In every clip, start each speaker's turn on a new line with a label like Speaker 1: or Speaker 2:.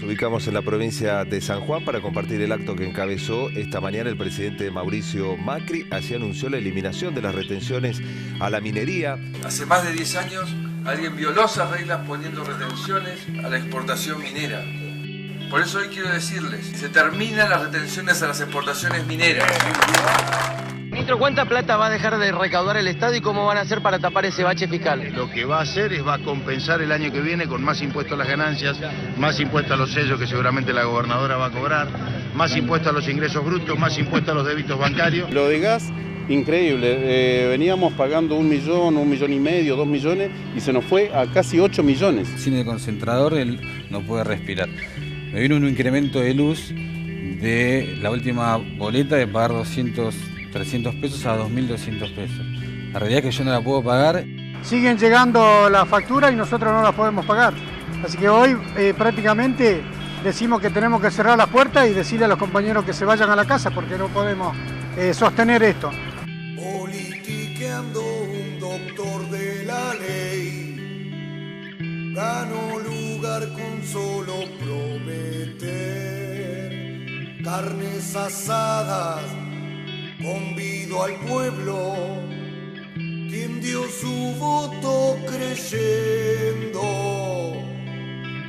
Speaker 1: ubicamos en la provincia de San Juan para compartir el acto que encabezó esta mañana el presidente Mauricio Macri. Así anunció la eliminación de las retenciones a la minería.
Speaker 2: Hace más de 10 años alguien violó esas reglas poniendo retenciones a la exportación minera. Por eso hoy quiero decirles, se terminan las retenciones a las exportaciones mineras.
Speaker 3: Ministro, ¿cuánta plata va a dejar de recaudar el Estado y cómo van a hacer para tapar ese bache fiscal?
Speaker 4: Lo que va a hacer es va a compensar el año que viene con más impuestos a las ganancias, más impuestos a los sellos que seguramente la gobernadora va a cobrar, más impuestos a los ingresos brutos, más impuestos a los débitos bancarios.
Speaker 5: Lo de gas, increíble. Veníamos pagando 1 millón, 1,5 millones, 2 millones y se nos fue a casi 8 millones.
Speaker 6: Sin el concentrador él no puede respirar. Me vino un incremento de luz de la última boleta de pagar 300 pesos a 2.200 pesos. La realidad es que yo no la puedo pagar.
Speaker 7: Siguen llegando las facturas y nosotros no las podemos pagar. Así que hoy prácticamente decimos que tenemos que cerrar las puertas y decirle a los compañeros que se vayan a la casa porque no podemos sostener esto.
Speaker 8: Politiqueando un doctor de la ley, ganó lugar con solo prometer carnes asadas. Convido al pueblo, quien dio su voto creyendo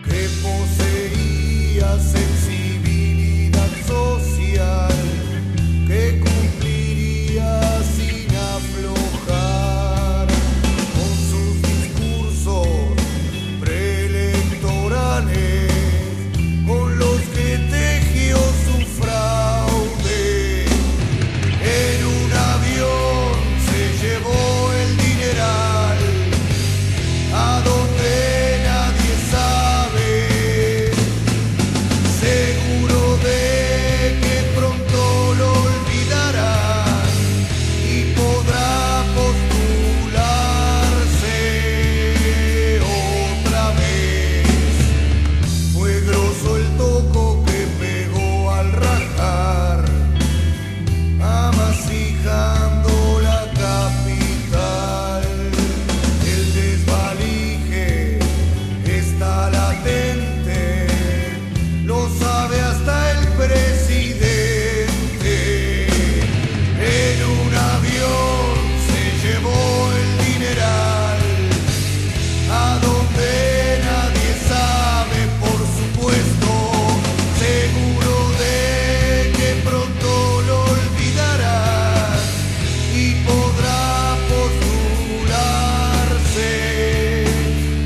Speaker 8: que poseía sensibilidad social, que cumpliría sin aflojar con sus discursos preelectorales, con los que tejió su fraude. En un avión se llevó el dineral a donde nadie sabe, seguro de que pronto lo olvidarán y podrá postularse otra vez. Fue grosso el toco que pegó al rajar, amasijando la capital. El desvalije está latente, lo sabe hasta el presidente. En un avión se llevó el dineral a donde nadie sabe, por supuesto, seguro de que pronto lo olvidarán y podrá postularse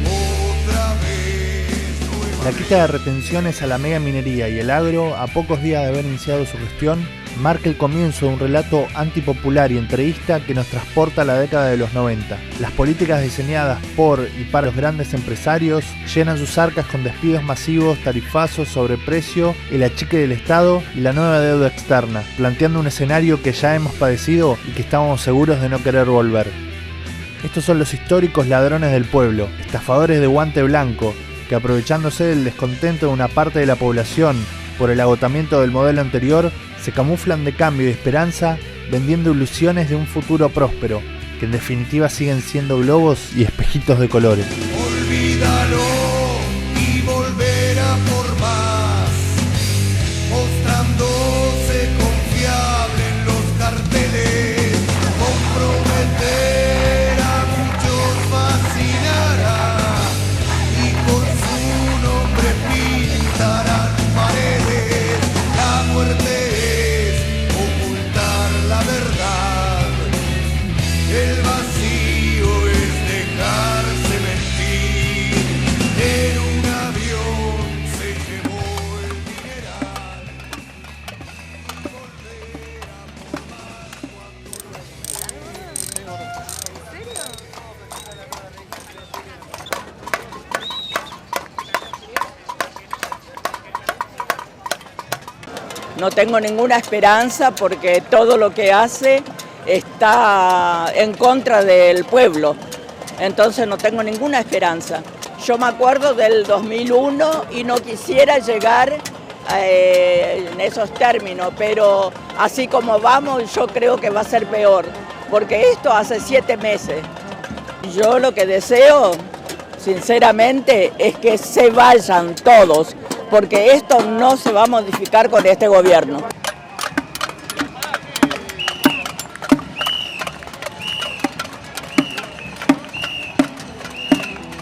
Speaker 8: otra vez.
Speaker 9: La quita de retenciones a la mega minería y el agro, a pocos días de haber iniciado su gestión, marca el comienzo de un relato antipopular y entreguista que nos transporta a la década de los 90. Las políticas diseñadas por y para los grandes empresarios llenan sus arcas con despidos masivos, tarifazos, sobreprecio, el achique del Estado y la nueva deuda externa, planteando un escenario que ya hemos padecido y que estábamos seguros de no querer volver. Estos son los históricos ladrones del pueblo, estafadores de guante blanco, que aprovechándose del descontento de una parte de la población por el agotamiento del modelo anterior, se camuflan de cambio y esperanza, vendiendo ilusiones de un futuro próspero, que en definitiva siguen siendo globos y espejitos de colores.
Speaker 8: Olvídalo y volverá por más, mostrándose confiable en los carteles, comprometer a muchos fascinará y con su nombre pintarán paredes. La muerte es ocultar la verdad, el vacío es dejarse mentir. En un avión se llevó el dineral y volverá por más
Speaker 10: No tengo ninguna esperanza porque todo lo que hace está en contra del pueblo, entonces no tengo ninguna esperanza. Yo me acuerdo del 2001 y no quisiera llegar en esos términos, pero así como vamos yo creo que va a ser peor, porque esto hace 7 meses. Yo lo que deseo, sinceramente, es que se vayan todos, porque esto no se va a modificar con este gobierno.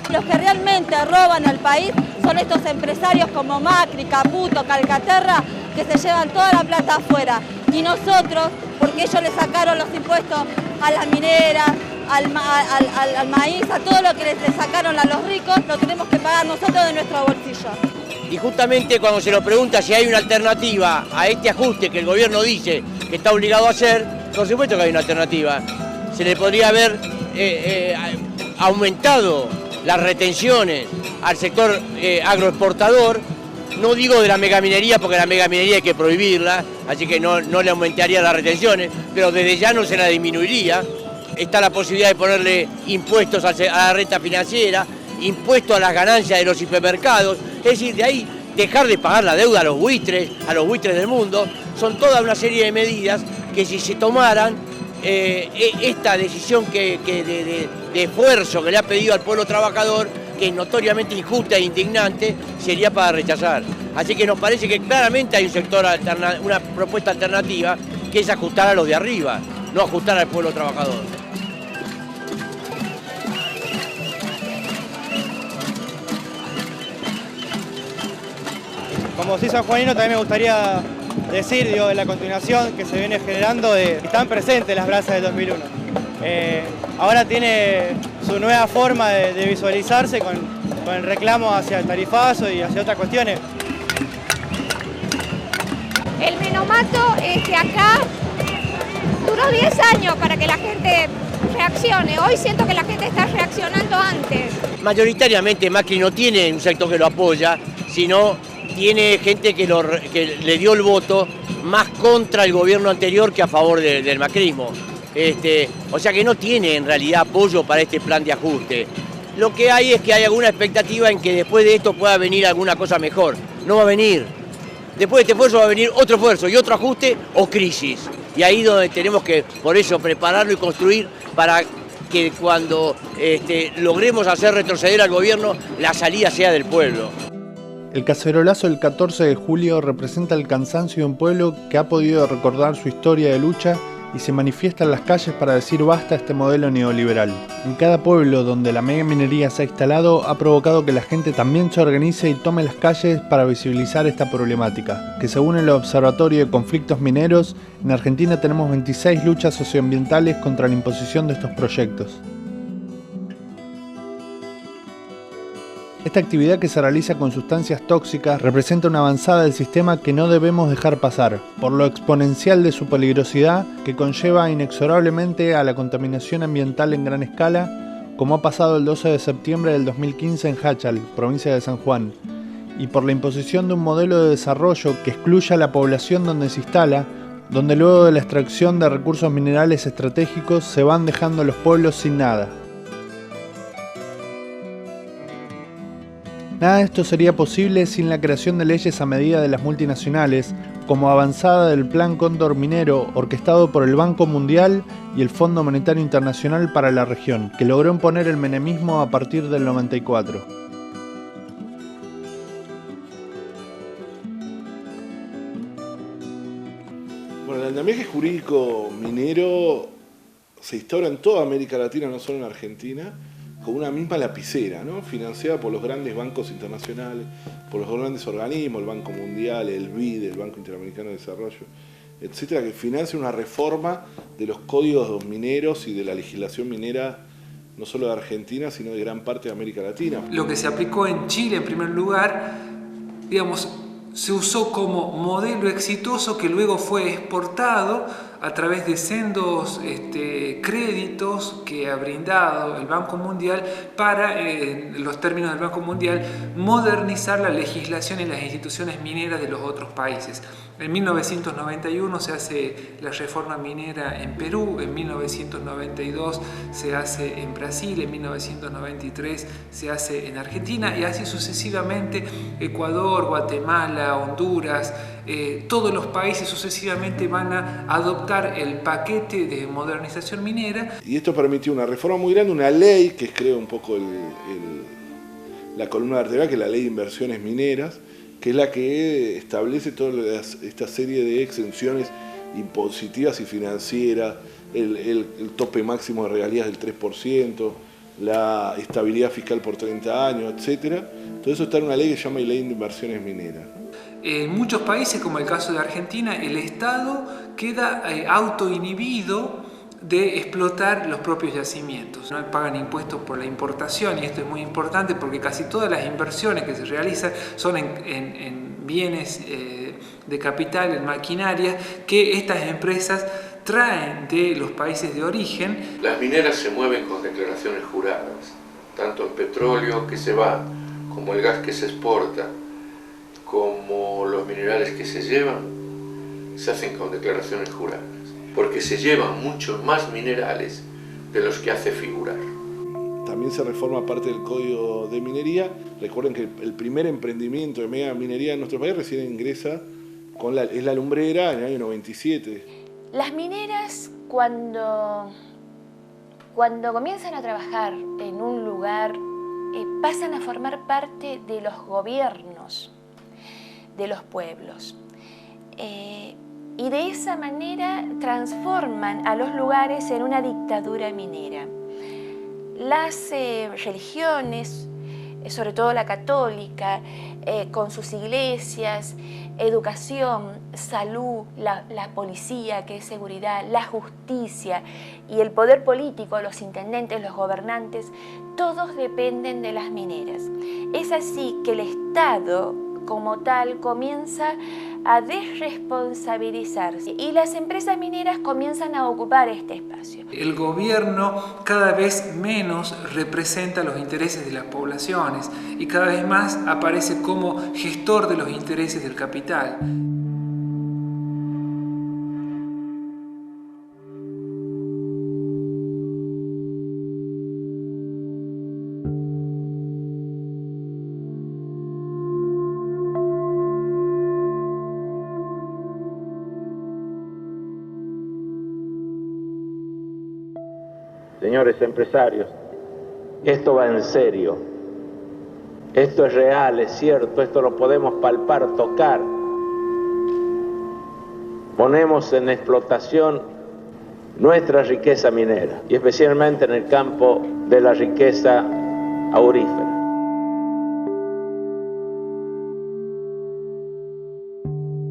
Speaker 11: Los que realmente roban al país son estos empresarios como Macri, Caputo, Calcaterra, que se llevan toda la plata afuera. Y nosotros, porque ellos le sacaron los impuestos a las mineras, al maíz, a todo lo que le sacaron a los ricos, lo tenemos que pagar nosotros de nuestro bolsillo.
Speaker 12: Y justamente cuando se nos pregunta si hay una alternativa a este ajuste que el gobierno dice que está obligado a hacer, por supuesto que hay una alternativa. Se le podría haber aumentado las retenciones al sector agroexportador, no digo de la megaminería, porque la megaminería hay que prohibirla, así que no le aumentaría las retenciones, pero desde ya no se la disminuiría. Está la posibilidad de ponerle impuestos a la renta financiera, impuestos a las ganancias de los hipermercados, es decir, de ahí dejar de pagar la deuda a los buitres del mundo. Son toda una serie de medidas que si se tomaran, esta decisión de esfuerzo que le ha pedido al pueblo trabajador, que es notoriamente injusta e indignante, sería para rechazar. Así que nos parece que claramente hay una propuesta alternativa, que es ajustar a los de arriba, no ajustar al pueblo trabajador.
Speaker 13: Como soy sanjuanino, también me gustaría decir, en la continuación que se viene generando, están presentes las brasas del 2001. Ahora tiene su nueva forma de visualizarse con el reclamo hacia el tarifazo y hacia otras cuestiones.
Speaker 14: El menomato acá duró 10 años para que la gente reaccione. Hoy siento que la gente está reaccionando antes.
Speaker 12: Mayoritariamente Macri no tiene un sector que lo apoya, sino tiene gente que le dio el voto más contra el gobierno anterior que a favor del macrismo. O sea que no tiene en realidad apoyo para este plan de ajuste. Lo que hay es que hay alguna expectativa en que después de esto pueda venir alguna cosa mejor. No va a venir. Después de este esfuerzo va a venir otro esfuerzo y otro ajuste o crisis. Y ahí donde tenemos que, por eso, prepararlo y construir para que cuando logremos hacer retroceder al gobierno, la salida sea del pueblo.
Speaker 9: El cacerolazo del 14 de julio representa el cansancio de un pueblo que ha podido recordar su historia de lucha y se manifiesta en las calles para decir basta a este modelo neoliberal. En cada pueblo donde la mega minería se ha instalado ha provocado que la gente también se organice y tome las calles para visibilizar esta problemática, que según el Observatorio de Conflictos Mineros, en Argentina tenemos 26 luchas socioambientales contra la imposición de estos proyectos. Esta actividad, que se realiza con sustancias tóxicas, representa una avanzada del sistema que no debemos dejar pasar, por lo exponencial de su peligrosidad, que conlleva inexorablemente a la contaminación ambiental en gran escala, como ha pasado el 12 de septiembre del 2015 en Hachal, provincia de San Juan, y por la imposición de un modelo de desarrollo que excluya a la población donde se instala, donde luego de la extracción de recursos minerales estratégicos se van dejando los pueblos sin nada. Nada de esto sería posible sin la creación de leyes a medida de las multinacionales, como avanzada del Plan Cóndor Minero, orquestado por el Banco Mundial y el Fondo Monetario Internacional para la región, que logró imponer el menemismo a partir del 94.
Speaker 15: Bueno, el andamiaje jurídico minero se instaura en toda América Latina, no solo en Argentina, con una misma lapicera, ¿no? Financiada por los grandes bancos internacionales, por los grandes organismos, el Banco Mundial, el BID, el Banco Interamericano de Desarrollo, etcétera, que financia una reforma de los códigos mineros y de la legislación minera, no solo de Argentina, sino de gran parte de América Latina.
Speaker 16: Lo que se aplicó en Chile, en primer lugar, digamos, se usó como modelo exitoso que luego fue exportado a través de sendos créditos que ha brindado el Banco Mundial para, en los términos del Banco Mundial, modernizar la legislación y las instituciones mineras de los otros países. En 1991 se hace la reforma minera en Perú, en 1992 se hace en Brasil, en 1993 se hace en Argentina y así sucesivamente Ecuador, Guatemala, Honduras, todos los países sucesivamente van a adoptar el paquete de modernización minera.
Speaker 15: Y esto permitió una reforma muy grande, una ley que es, creo, un poco la columna vertebral, que es la ley de inversiones mineras, que es la que establece toda esta serie de exenciones impositivas y financieras, el tope máximo de regalías del 3%, la estabilidad fiscal por 30 años, etc. Todo eso está en una ley que se llama Ley de Inversiones Mineras.
Speaker 16: En muchos países, como el caso de Argentina, el Estado queda autoinhibido de explotar los propios yacimientos. No pagan impuestos por la importación, y esto es muy importante porque casi todas las inversiones que se realizan son en bienes de capital, en maquinaria, que estas empresas traen de los países de origen.
Speaker 17: Las mineras se mueven con declaraciones juradas, tanto el petróleo que se va, como el gas que se exporta, como los minerales que se llevan, se hacen con declaraciones juradas, porque se llevan muchos más minerales de los que hace figurar.
Speaker 15: También se reforma parte del Código de Minería. Recuerden que el primer emprendimiento de mega minería en nuestro país recién ingresa es la lumbrera en el año 97.
Speaker 18: Las mineras, cuando comienzan a trabajar en un lugar, pasan a formar parte de los gobiernos de los pueblos. Y de esa manera transforman a los lugares en una dictadura minera. Las religiones, sobre todo la católica, con sus iglesias, educación, salud, la policía, que es seguridad, la justicia y el poder político, los intendentes, los gobernantes, todos dependen de las mineras. Es así que el Estado, como tal, comienza a desresponsabilizarse y las empresas mineras comienzan a ocupar este espacio.
Speaker 16: El gobierno cada vez menos representa los intereses de las poblaciones y cada vez más aparece como gestor de los intereses del capital.
Speaker 19: Señores empresarios, esto va en serio, esto es real, es cierto, esto lo podemos palpar, tocar. Ponemos en explotación nuestra riqueza minera y especialmente en el campo de la riqueza aurífera.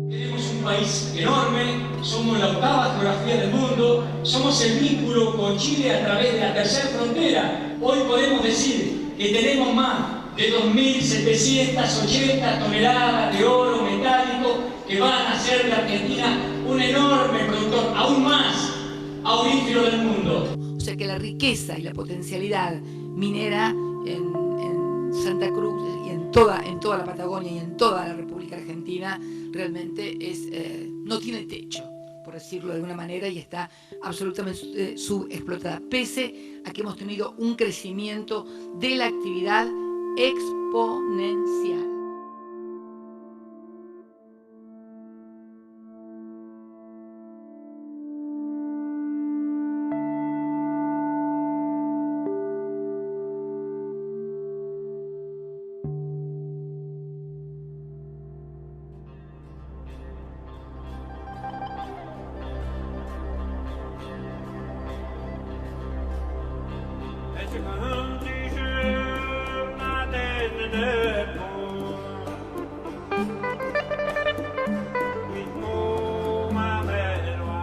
Speaker 20: Tenemos un país enorme, somos la octava geografía del mundo, somos el vínculo con Chile a través de la tercera frontera. Hoy podemos decir que tenemos más de 2.780 toneladas de oro metálico que van a hacer de Argentina un enorme productor, aún más aurífero del mundo.
Speaker 21: O sea que la riqueza y la potencialidad minera en Santa Cruz y en toda la Patagonia y en toda la República Argentina realmente no tiene techo, por decirlo de alguna manera, y está absolutamente subexplotada, pese a que hemos tenido un crecimiento de la actividad exponencial.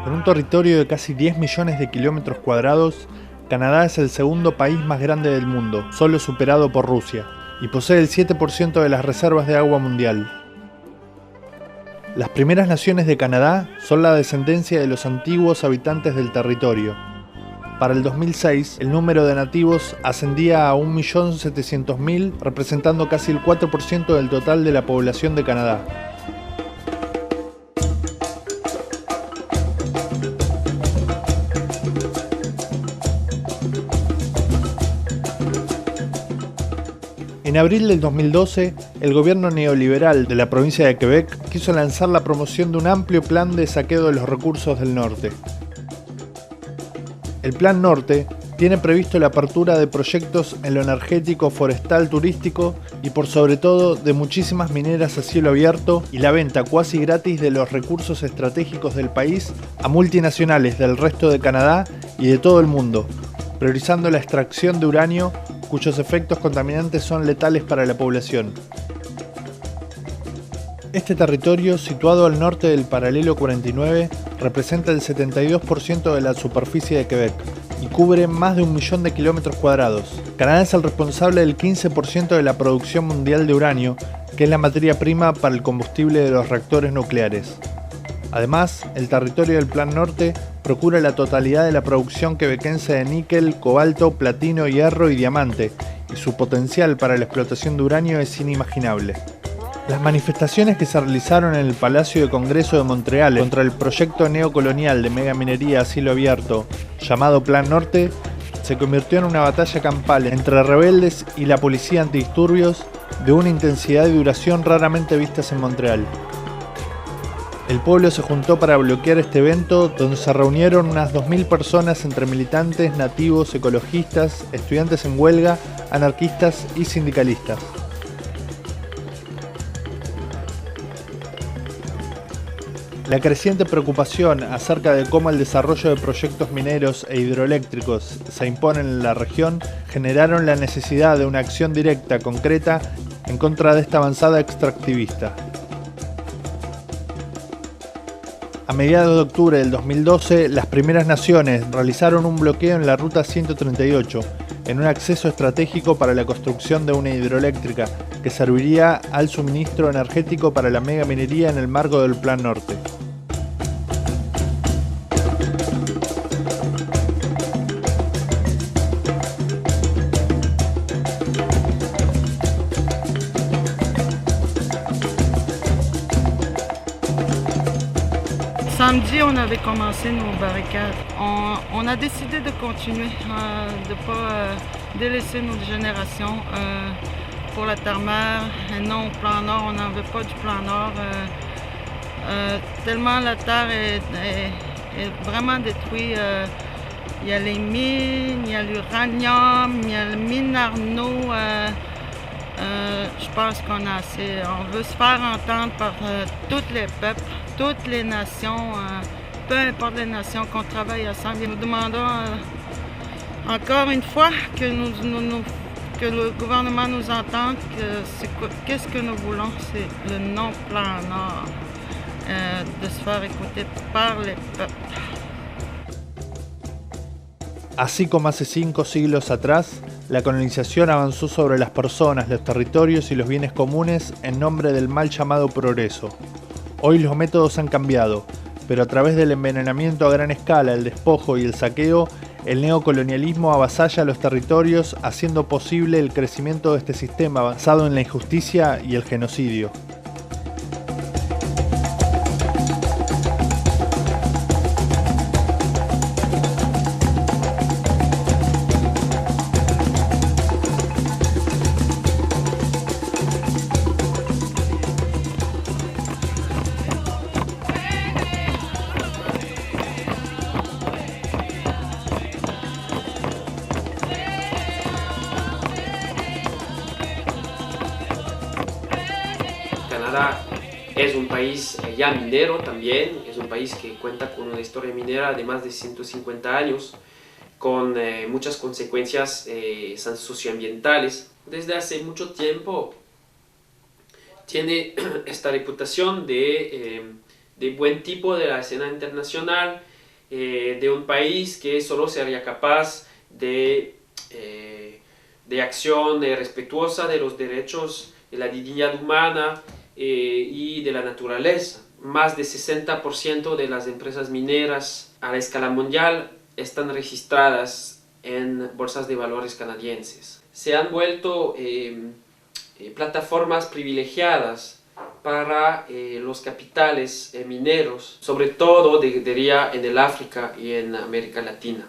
Speaker 9: Con un territorio de casi 10 millones de kilómetros cuadrados, Canadá es el segundo país más grande del mundo, solo superado por Rusia, y posee el 7% de las reservas de agua mundial. Las primeras naciones de Canadá son la descendencia de los antiguos habitantes del territorio. Para el 2006, el número de nativos ascendía a 1.700.000, representando casi el 4% del total de la población de Canadá. En abril del 2012, el gobierno neoliberal de la provincia de Quebec quiso lanzar la promoción de un amplio plan de saqueo de los recursos del norte. El Plan Norte tiene previsto la apertura de proyectos en lo energético, forestal, turístico y por sobre todo de muchísimas mineras a cielo abierto y la venta cuasi gratis de los recursos estratégicos del país a multinacionales del resto de Canadá y de todo el mundo, priorizando la extracción de uranio cuyos efectos contaminantes son letales para la población. Este territorio, situado al norte del paralelo 49, representa el 72% de la superficie de Quebec y cubre más de 1 millón de kilómetros cuadrados. Canadá es el responsable del 15% de la producción mundial de uranio, que es la materia prima para el combustible de los reactores nucleares. Además, el territorio del Plan Norte procura la totalidad de la producción quebequense de níquel, cobalto, platino, hierro y diamante, y su potencial para la explotación de uranio es inimaginable. Las manifestaciones que se realizaron en el Palacio de Congreso de Montreal contra el proyecto neocolonial de megaminería a cielo abierto, llamado Plan Norte, se convirtió en una batalla campal entre rebeldes y la policía antidisturbios de una intensidad y duración raramente vistas en Montreal. El pueblo se juntó para bloquear este evento, donde se reunieron unas 2.000 personas entre militantes, nativos, ecologistas, estudiantes en huelga, anarquistas y sindicalistas. La creciente preocupación acerca de cómo el desarrollo de proyectos mineros e hidroeléctricos se imponen en la región generaron la necesidad de una acción directa, concreta, en contra de esta avanzada extractivista. A mediados de octubre del 2012, las primeras naciones realizaron un bloqueo en la Ruta 138, en un acceso estratégico para la construcción de una hidroeléctrica que serviría al suministro energético para la megaminería en el marco del Plan Norte.
Speaker 1: Samedi, on avait commencé nos barricades. On a décidé de continuer, de ne pas délaisser notre génération pour la terre-mère et non au plan Nord. On n'en veut pas du plan Nord. Tellement la terre est vraiment détruite. Il y a les mines, il y a l'uranium, il y a le mine Arnaud. Je pense qu'on a assez. On veut se faire entendre par tous les peuples, toutes les nations, peu importe les nations, qu'on travaille ensemble. Nous demandons encore une fois que le gouvernement nous entende, qu'est-ce que nous voulons, c'est le non-plan Nord, de se faire écouter par les peuples.
Speaker 9: Así como hace 5 siglos atrás, la colonización avanzó sobre las personas, los territorios y los bienes comunes en nombre del mal llamado progreso. Hoy los métodos han cambiado, pero a través del envenenamiento a gran escala, el despojo y el saqueo, el neocolonialismo avasalla los territorios, haciendo posible el crecimiento de este sistema basado en la injusticia y el genocidio.
Speaker 22: Canadá es un país ya minero también, es un país que cuenta con una historia minera de más de 150 años, con muchas consecuencias socioambientales. Desde hace mucho tiempo tiene esta reputación de buen tipo de la escena internacional, de un país que solo sería capaz de acción respetuosa de los derechos de la dignidad humana y de la naturaleza. Más de 60% de las empresas mineras a la escala mundial están registradas en bolsas de valores canadienses. Se han vuelto plataformas privilegiadas para los capitales mineros, sobre todo diría en el África y en América Latina.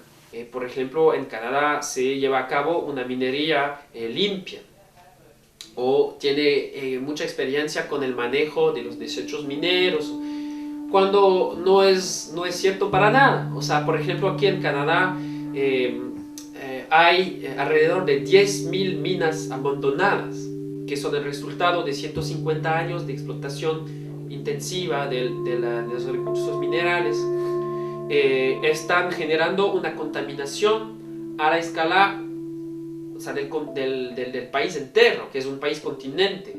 Speaker 22: Por ejemplo, en Canadá se lleva a cabo una minería limpia, o tiene mucha experiencia con el manejo de los desechos mineros, cuando no es cierto para nada. O sea, por ejemplo, aquí en Canadá hay alrededor de 10.000 minas abandonadas, que son el resultado de 150 años de explotación intensiva de los recursos minerales. Están generando una contaminación a la escala, o sea, del país entero, que es un país continente.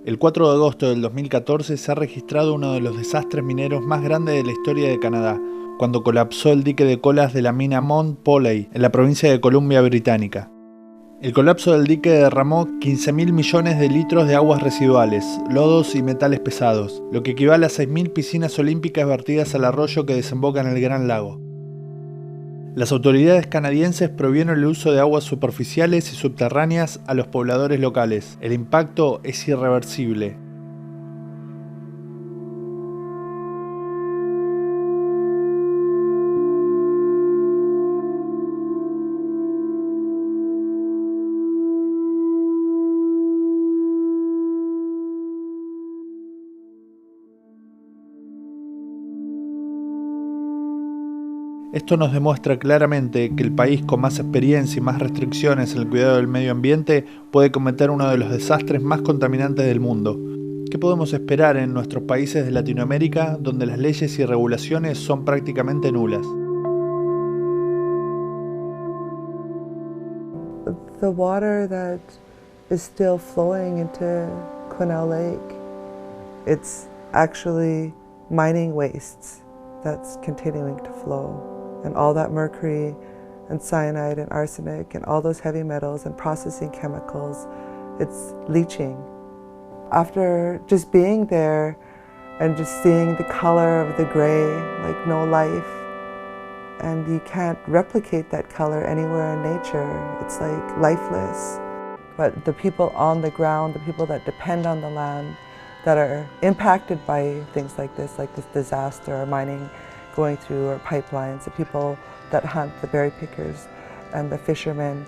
Speaker 9: El 4 de agosto del 2014 se ha registrado uno de los desastres mineros más grandes de la historia de Canadá, cuando colapsó el dique de colas de la mina Mount Polley, en la provincia de Columbia Británica. El colapso del dique derramó 15.000 millones de litros de aguas residuales, lodos y metales pesados, lo que equivale a 6.000 piscinas olímpicas vertidas al arroyo que desemboca en el Gran Lago. Las autoridades canadienses prohibieron el uso de aguas superficiales y subterráneas a los pobladores locales. El impacto es irreversible. Esto nos demuestra claramente que el país con más experiencia y más restricciones en el cuidado del medio ambiente puede cometer uno de los desastres más contaminantes del mundo. ¿Qué podemos esperar en nuestros países de Latinoamérica, donde las leyes y regulaciones son prácticamente nulas?
Speaker 2: The water that is still flowing into Quesnel Lake, it's actually mining wastes that's continuing to flow. And all that mercury and cyanide and arsenic and all those heavy metals and processing chemicals, it's leaching. After just being there and just seeing the color of the gray, like no life, and you can't replicate that color anywhere in nature, it's like lifeless. But the people on the ground, the people that depend on the land, that are impacted by things like this disaster or mining going through, or pipelines, the people that hunt, the berry pickers and the fishermen,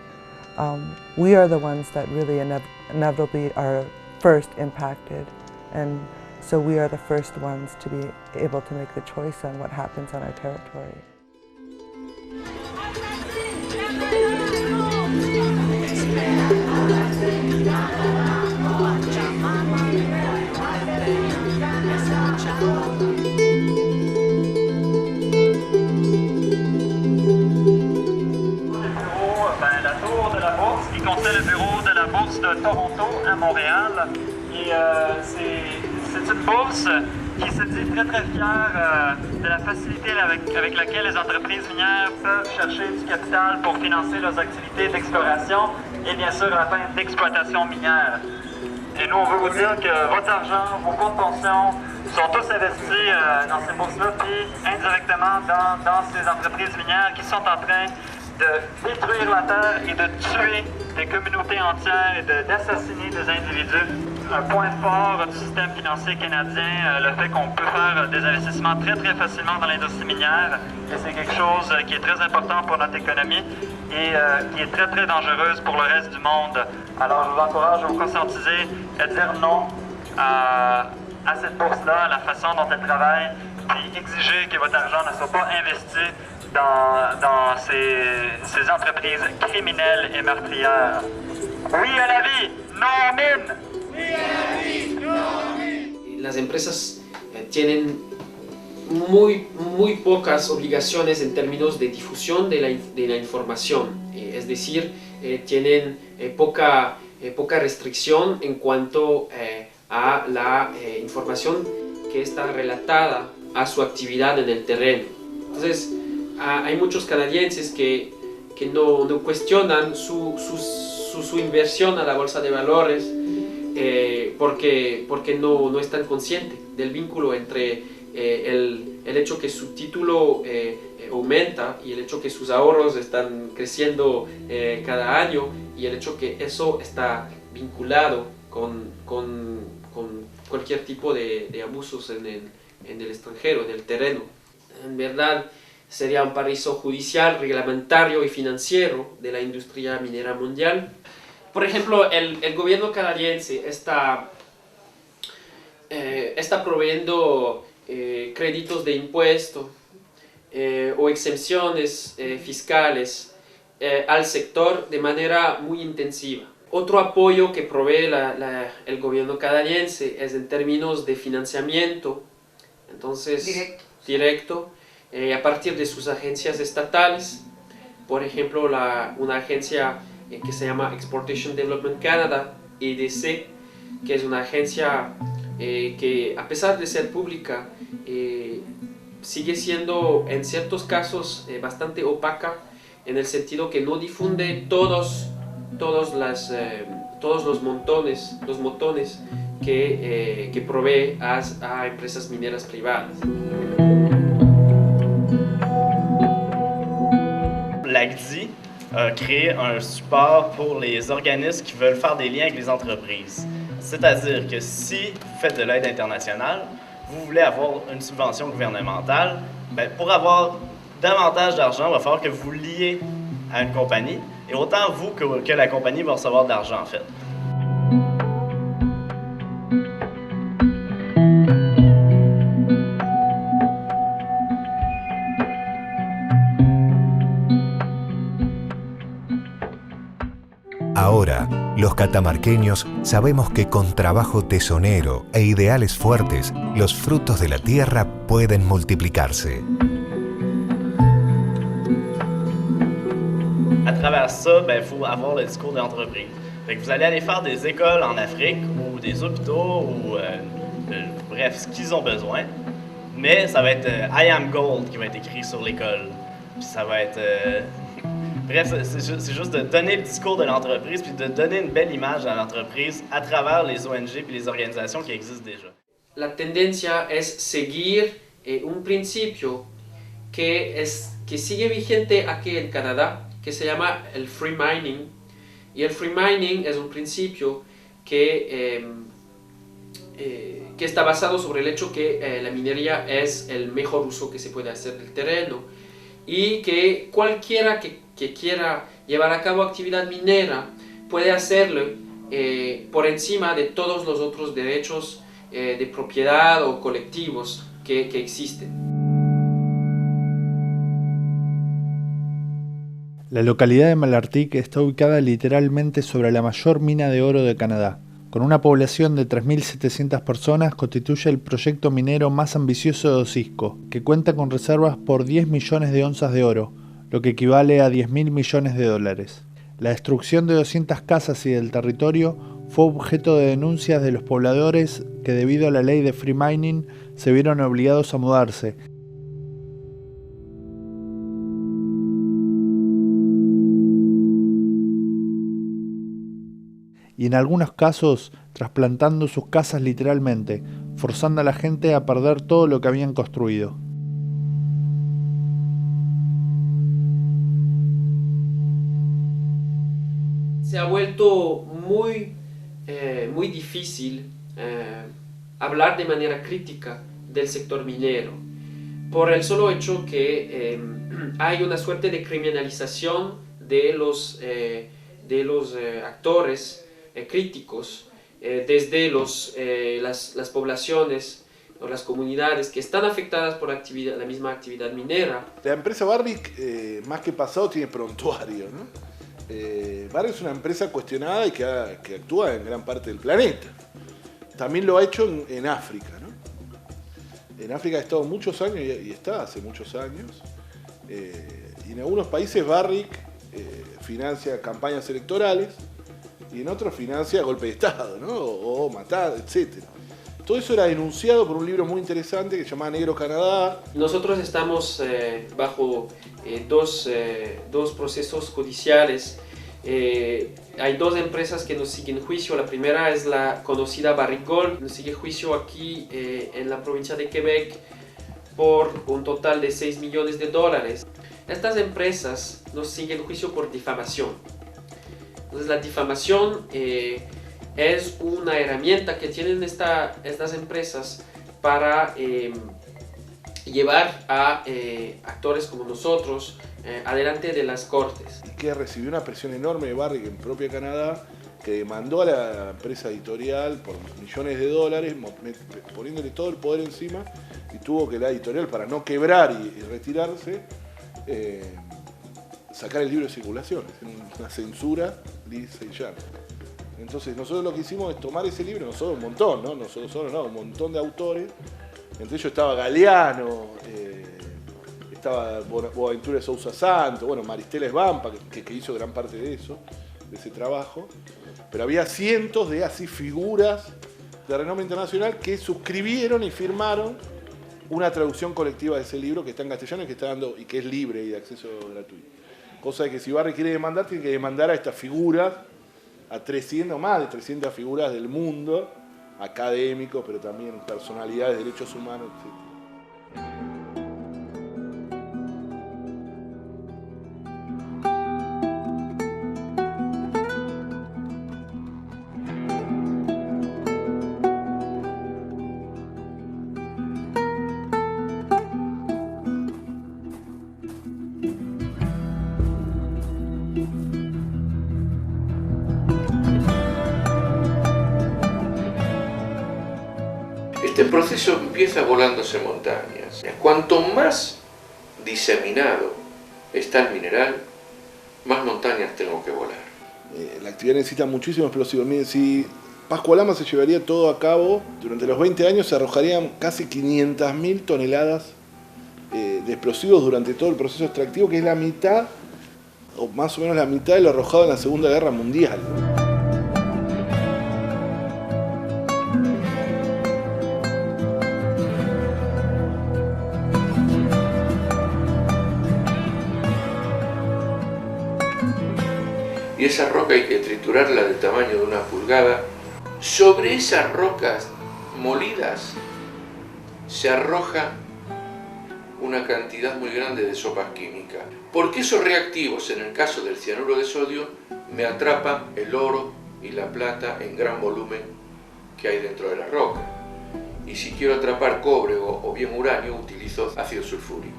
Speaker 2: we are the ones that really inevitably are first impacted. And so we are the first ones to be able to make the choice on what happens on our territory.
Speaker 3: Le bureau de la Bourse de Toronto à Montréal. Et c'est une bourse qui se dit très très fière de la facilité avec laquelle les entreprises minières peuvent chercher du capital pour financer leurs activités d'exploration et bien sûr à la fin d'exploitation minière. Et nous, on veut vous dire que votre argent, vos comptes pension sont tous investis dans ces bourses-là, puis indirectement dans ces entreprises minières qui sont en train de détruire la terre et de tuer des communautés entières et d'assassiner des individus. Un point fort du système financier canadien, le fait qu'on peut faire des investissements très très facilement dans l'industrie minière, et c'est quelque chose qui est très important pour notre économie et qui est très très dangereuse pour le reste du monde. Alors je vous encourage à vous conscientiser et dire non à cette bourse-là, à la façon dont elle travaille, puis exiger que votre argent ne soit pas investi dans ces entreprises criminelles et meurtrières. Oui à la vie, non aux mines. Oui à la vie, non aux mines.
Speaker 22: Las empresas tienen muy pocas obligaciones en términos de difusión de la información, es decir, tienen poca restricción en cuanto a la información que está relatada a su actividad en el terreno. Entonces, hay muchos canadienses que no cuestionan su inversión a la bolsa de valores porque no están conscientes del vínculo entre el hecho que su título aumenta y el hecho que sus ahorros están creciendo cada año, y el hecho que eso está vinculado con cualquier tipo de abusos en el extranjero, en el terreno. En verdad, sería un paraíso judicial, reglamentario y financiero de la industria minera mundial. Por ejemplo, el gobierno canadiense está proveyendo créditos de impuesto o exenciones fiscales al sector de manera muy intensiva. Otro apoyo que provee el gobierno canadiense es en términos de financiamiento, entonces directo a partir de sus agencias estatales. Por ejemplo, una agencia que se llama Exportation Development Canada, EDC, que es una agencia que, a pesar de ser pública, sigue siendo en ciertos casos bastante opaca, en el sentido que no difunde todos los montones que provee a empresas mineras privadas.
Speaker 4: L'ACDI a créé un support pour les organismes qui veulent faire des liens avec les entreprises. C'est-à-dire que si vous faites de l'aide internationale, vous voulez avoir une subvention gouvernementale, ben pour avoir davantage d'argent, il va falloir que vous liez à une compagnie, et autant vous que la compagnie va recevoir de l'argent en fait.
Speaker 5: Ahora, los catamarqueños sabemos que con trabajo tesonero e ideales fuertes, los frutos de la tierra pueden multiplicarse.
Speaker 4: À travers ça, il faut avoir le discours de l'entreprise. Vous allez aller faire des écoles en Afrique ou des hôpitaux ou bref, ce qu'ils ont besoin. Mais ça va être I am gold qui va être écrit sur l'école. Puis ça va être... Bref, c'est juste de donner le discours de l'entreprise puis de donner une belle image à l'entreprise à travers les ONG et les organisations qui existent déjà.
Speaker 22: La tendencia es seguir un principio que sigue vigente aquí en Canadá, que se llama el free mining. Y el free mining es un principio que está basado sobre el hecho que la minería es el mejor uso que se puede hacer del terreno y que cualquiera que quiera llevar a cabo actividad minera puede hacerlo por encima de todos los otros derechos de propiedad o colectivos que existen.
Speaker 9: La localidad de Malartic está ubicada literalmente sobre la mayor mina de oro de Canadá. Con una población de 3.700 personas, constituye el proyecto minero más ambicioso de Osisko, que cuenta con reservas por 10 millones de onzas de oro, lo que equivale a 10.000 millones de dólares. La destrucción de 200 casas y del territorio fue objeto de denuncias de los pobladores que, debido a la ley de free mining, se vieron obligados a mudarse. Y en algunos casos trasplantando sus casas literalmente, forzando a la gente a perder todo lo que habían construido.
Speaker 22: Se ha vuelto muy difícil hablar de manera crítica del sector minero, por el solo hecho que hay una suerte de criminalización de los actores críticos, desde las poblaciones o las comunidades que están afectadas por la misma actividad minera.
Speaker 15: La empresa Barrick, más que pasado, tiene prontuario, ¿no? Barrick es una empresa cuestionada y que actúa en gran parte del planeta. También lo ha hecho en África, ¿no? En África ha estado muchos años y está hace muchos años. Y en algunos países Barrick financia campañas electorales y en otros financia golpe de Estado, ¿no? O matar, etc. Todo eso era denunciado por un libro muy interesante que se llama Negro Canadá.
Speaker 22: Nosotros estamos bajo dos procesos judiciales. Hay dos empresas que nos siguen juicio. La primera es la conocida Barrick Gold. Nos sigue juicio aquí en la provincia de Quebec por un total de 6 millones de dólares. Estas empresas nos siguen juicio por difamación. Entonces la difamación es una herramienta que tienen estas empresas para llevar a actores como nosotros adelante de las cortes.
Speaker 15: Y que recibió una presión enorme de Barrick en propia Canadá, que demandó a la empresa editorial por millones de dólares, poniéndole todo el poder encima, y tuvo que la editorial, para no quebrar y retirarse, sacar el libro de circulación, una censura lisa y llana. Entonces nosotros lo que hicimos es tomar ese libro, nosotros un montón, ¿no? Nosotros solo no, un montón de autores, entre ellos estaba Galeano, estaba Boaventura de Sousa Santos, bueno, Maristela Esbampa, que hizo gran parte de eso, de ese trabajo, pero había cientos de así figuras de renombre internacional que suscribieron y firmaron una traducción colectiva de ese libro que está en castellano y que está dando y que es libre y de acceso gratuito. Cosa de que si Barry quiere demandar, tiene que demandar a estas figuras, a 300 o más de 300 figuras del mundo, académicos, pero también personalidades de derechos humanos, etc.
Speaker 17: Este proceso empieza volándose montañas. Cuanto más diseminado está el mineral, más montañas tengo que volar.
Speaker 15: La actividad necesita muchísimo explosivo. Miren, si Pascualama se llevaría todo a cabo, durante los 20 años se arrojarían casi 500.000 toneladas de explosivos durante todo el proceso extractivo, que es la mitad, o más o menos la mitad de lo arrojado en la Segunda Guerra Mundial.
Speaker 17: Y esa roca hay que triturarla del tamaño de 1 pulgada. Sobre esas rocas molidas se arroja una cantidad muy grande de sopas químicas. Porque esos reactivos, en el caso del cianuro de sodio, me atrapan el oro y la plata en gran volumen que hay dentro de la roca. Y si quiero atrapar cobre o bien uranio, utilizo ácido sulfúrico.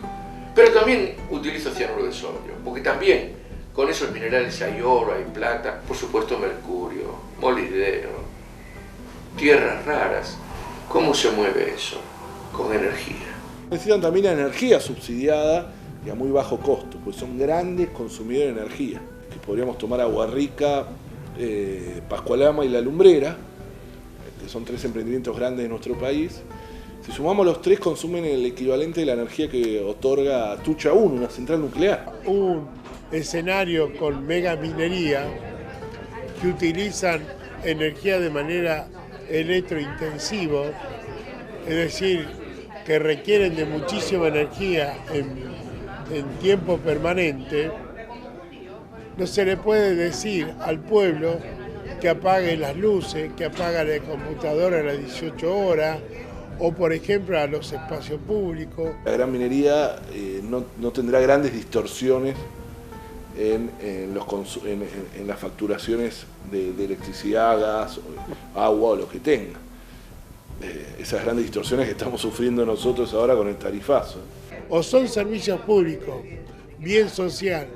Speaker 17: Pero también utilizo cianuro de sodio, porque también con esos minerales hay oro, hay plata, por supuesto mercurio, molibdeno, tierras raras. ¿Cómo se mueve eso? Con energía.
Speaker 15: Necesitan también energía subsidiada y a muy bajo costo, pues son grandes consumidores de energía. Que podríamos tomar Agua Rica, Pascualama y La Lumbrera, que son 3 emprendimientos grandes de nuestro país. Si sumamos los 3, consumen el equivalente de la energía que otorga Atucha 1, una central nuclear.
Speaker 6: Un escenario con megaminería que utilizan energía de manera electrointensiva, es decir, que requieren de muchísima energía en tiempo permanente, no se le puede decir al pueblo que apague las luces, que apague la computadora a las 18 horas, o por ejemplo a los espacios públicos.
Speaker 15: La gran minería no tendrá grandes distorsiones en las facturaciones de electricidad, gas, agua o lo que tenga. Esas grandes distorsiones que estamos sufriendo nosotros ahora con el tarifazo.
Speaker 6: O son servicios públicos, bien social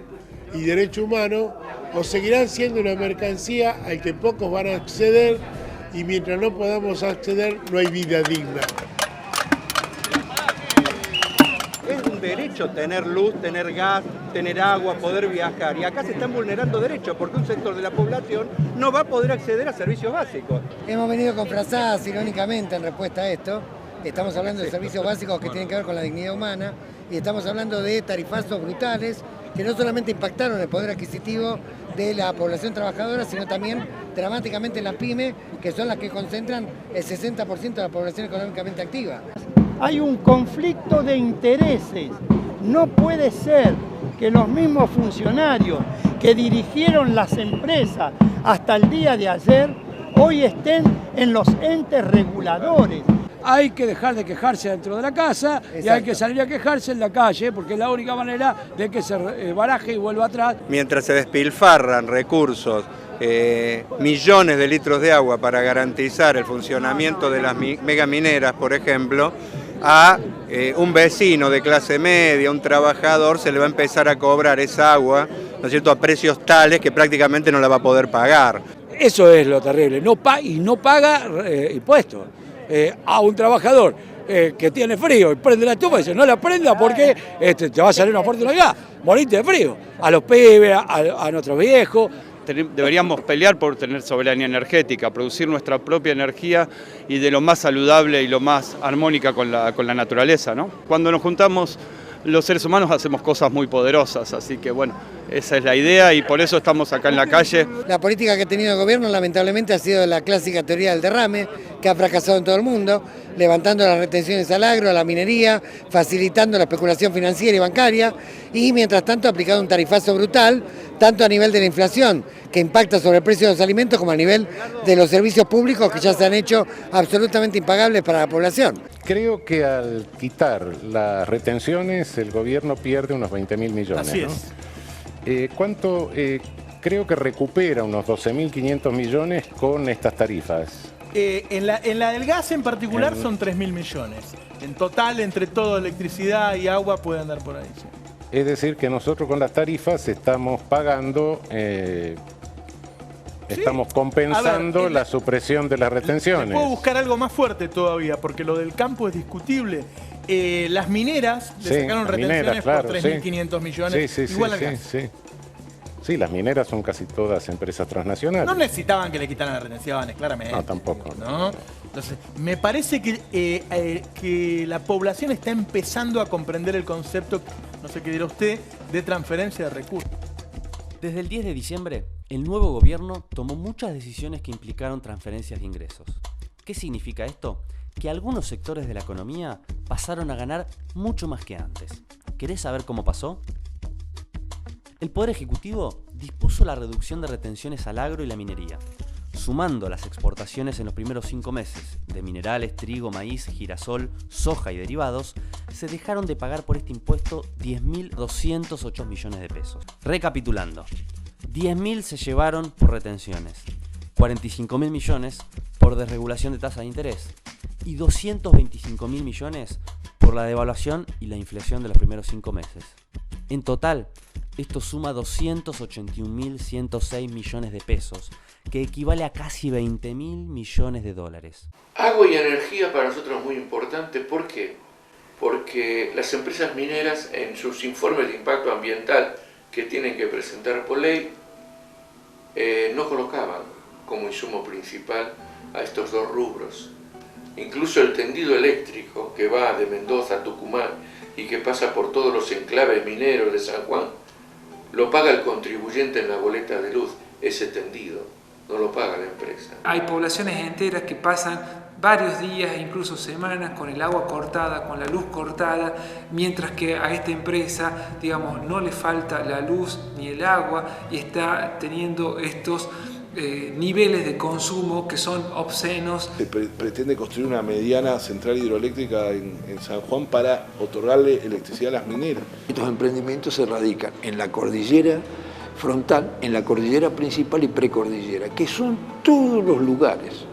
Speaker 6: y derecho humano, o seguirán siendo una mercancía al que pocos van a acceder, y mientras no podamos acceder no hay vida digna.
Speaker 7: Es un derecho tener luz, tener gas, tener agua, poder viajar. Y acá se están vulnerando derechos porque un sector de la población no va a poder acceder a servicios básicos.
Speaker 23: Hemos venido con frazadas irónicamente en respuesta a esto. Estamos hablando de servicios básicos que tienen que ver con la dignidad humana y estamos hablando de tarifazos brutales que no solamente impactaron el poder adquisitivo de la población trabajadora, sino también dramáticamente en las pymes, que son las que concentran el 60% de la población económicamente activa.
Speaker 24: Hay un conflicto de intereses. No puede ser que los mismos funcionarios que dirigieron las empresas hasta el día de ayer hoy estén en los entes reguladores.
Speaker 25: Hay que dejar de quejarse dentro de la casa. Exacto. Y hay que salir a quejarse en la calle, porque es la única manera de que se baraje y vuelva atrás.
Speaker 7: Mientras se despilfarran recursos, millones de litros de agua para garantizar el funcionamiento de las megamineras, por ejemplo, a un vecino de clase media, un trabajador, se le va a empezar a cobrar esa agua, ¿no es cierto?, a precios tales que prácticamente no la va a poder pagar.
Speaker 25: Eso es lo terrible, no paga impuestos a un trabajador que tiene frío y prende la estufa y dice, no la prenda porque te va a salir una fortuna acá, moriste de frío. A los pibes, a nuestros viejos.
Speaker 8: Deberíamos pelear por tener soberanía energética, producir nuestra propia energía y de lo más saludable y lo más armónica con la naturaleza, ¿no? Cuando nos juntamos los seres humanos hacemos cosas muy poderosas, así que bueno, esa es la idea y por eso estamos acá en la calle.
Speaker 23: La política que ha tenido el gobierno lamentablemente ha sido la clásica teoría del derrame, que ha fracasado en todo el mundo, levantando las retenciones al agro, a la minería, facilitando la especulación financiera y bancaria y mientras tanto ha aplicado un tarifazo brutal, tanto a nivel de la inflación, que impacta sobre el precio de los alimentos, como a nivel de los servicios públicos que ya se han hecho absolutamente impagables para la población.
Speaker 10: Creo que al quitar las retenciones el gobierno pierde unos 20.000 millones.
Speaker 9: Así es.
Speaker 10: ¿Cuánto? Creo que recupera unos 12.500 millones con estas tarifas.
Speaker 9: En la del gas en particular son 3.000 millones. En total, entre todo, electricidad y agua, puede andar por ahí. Sí.
Speaker 10: Es decir, que nosotros con las tarifas estamos pagando, estamos compensando la supresión de las retenciones.
Speaker 9: Puedo buscar algo más fuerte todavía, porque lo del campo es discutible. Las mineras le sacaron retenciones por 3.500 millones, igual al gas.
Speaker 10: Sí, las mineras son casi todas empresas transnacionales.
Speaker 9: No necesitaban que le quitaran las retenciones, claramente.
Speaker 10: No, tampoco.
Speaker 9: ¿No? Entonces, me parece que la población está empezando a comprender el concepto, no sé qué dirá usted, de transferencia de recursos.
Speaker 11: Desde el 10 de diciembre, el nuevo gobierno tomó muchas decisiones que implicaron transferencias de ingresos. ¿Qué significa esto? Que algunos sectores de la economía pasaron a ganar mucho más que antes. ¿Querés saber cómo pasó? El Poder Ejecutivo dispuso la reducción de retenciones al agro y la minería, sumando las exportaciones en los primeros 5 meses de minerales, trigo, maíz, girasol, soja y derivados, se dejaron de pagar por este impuesto 10.208 millones de pesos. Recapitulando, 10.000 se llevaron por retenciones, 45.000 millones por desregulación de tasa de interés y 225.000 millones por la devaluación y la inflación de los primeros 5 meses. En total, esto suma 281.106 millones de pesos, que equivale a casi 20.000 millones de dólares.
Speaker 17: Agua y energía para nosotros es muy importante. ¿Por qué? Porque las empresas mineras en sus informes de impacto ambiental que tienen que presentar por ley no colocaban como insumo principal a estos dos rubros. Incluso el tendido eléctrico que va de Mendoza a Tucumán y que pasa por todos los enclaves mineros de San Juan, lo paga el contribuyente en la boleta de luz, ese tendido, no lo paga la empresa.
Speaker 16: Hay poblaciones enteras que pasan varios días, incluso semanas, con el agua cortada, con la luz cortada, mientras que a esta empresa, digamos, no le falta la luz ni el agua y está teniendo estos niveles de consumo que son obscenos.
Speaker 15: Se pretende construir una mediana central hidroeléctrica en San Juan para otorgarle electricidad a las mineras.
Speaker 13: Estos emprendimientos se radican en la cordillera frontal, en la cordillera principal y precordillera, que son todos los lugares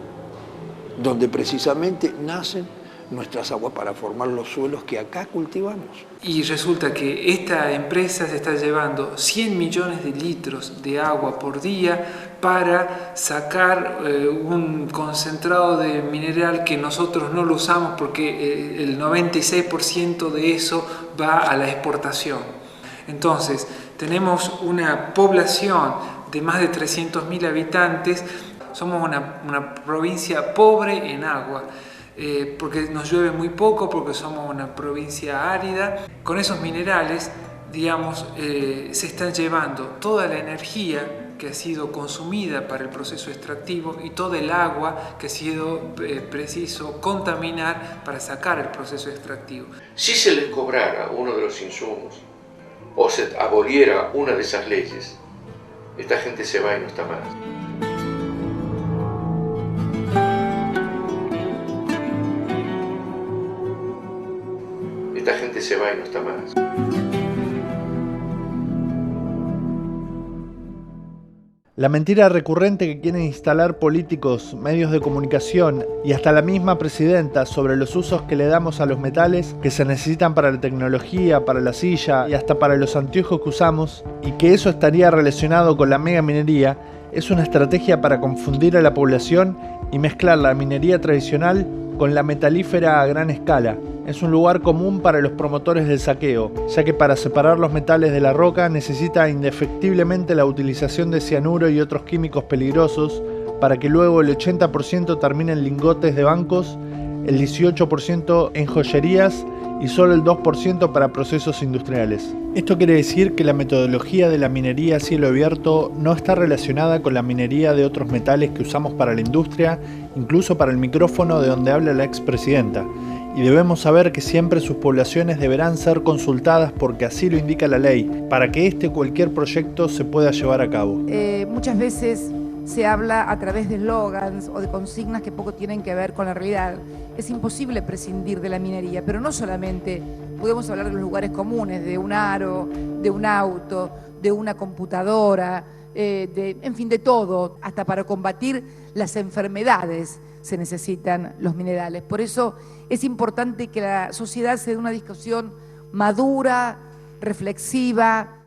Speaker 13: donde precisamente nacen nuestras aguas para formar los suelos que acá cultivamos.
Speaker 16: Y resulta que esta empresa se está llevando 100 millones de litros de agua por día para sacar un concentrado de mineral que nosotros no lo usamos porque el 96% de eso va a la exportación. Entonces, tenemos una población de más de 300.000 habitantes, somos una provincia pobre en agua. Porque nos llueve muy poco, porque somos una provincia árida. Con esos minerales, digamos, se están llevando toda la energía que ha sido consumida para el proceso extractivo y todo el agua que ha sido preciso contaminar para sacar el proceso extractivo.
Speaker 17: Si se les cobrara uno de los insumos o se aboliera una de esas leyes, esta gente se va y no está más. Esta gente se va y no está más.
Speaker 9: La mentira recurrente que quieren instalar políticos, medios de comunicación y hasta la misma presidenta sobre los usos que le damos a los metales que se necesitan para la tecnología, para la silla y hasta para los anteojos que usamos, y que eso estaría relacionado con la mega minería, es una estrategia para confundir a la población y mezclar la minería tradicional con la metalífera a gran escala. Es un lugar común para los promotores del saqueo, ya que para separar los metales de la roca necesita indefectiblemente la utilización de cianuro y otros químicos peligrosos para que luego el 80% termine en lingotes de bancos, el 18% en joyerías y solo el 2% para procesos industriales. Esto quiere decir que la metodología de la minería a cielo abierto no está relacionada con la minería de otros metales que usamos para la industria, incluso para el micrófono de donde habla la expresidenta. Y debemos saber que siempre sus poblaciones deberán ser consultadas porque así lo indica la ley, para que cualquier proyecto se pueda llevar a cabo.
Speaker 21: Muchas veces se habla a través de eslogans o de consignas que poco tienen que ver con la realidad. Es imposible prescindir de la minería, pero no solamente podemos hablar de los lugares comunes, de un aro, de un auto, de una computadora, en fin, de todo. Hasta para combatir las enfermedades se necesitan los minerales. Por eso es importante que la sociedad se dé una discusión madura, reflexiva.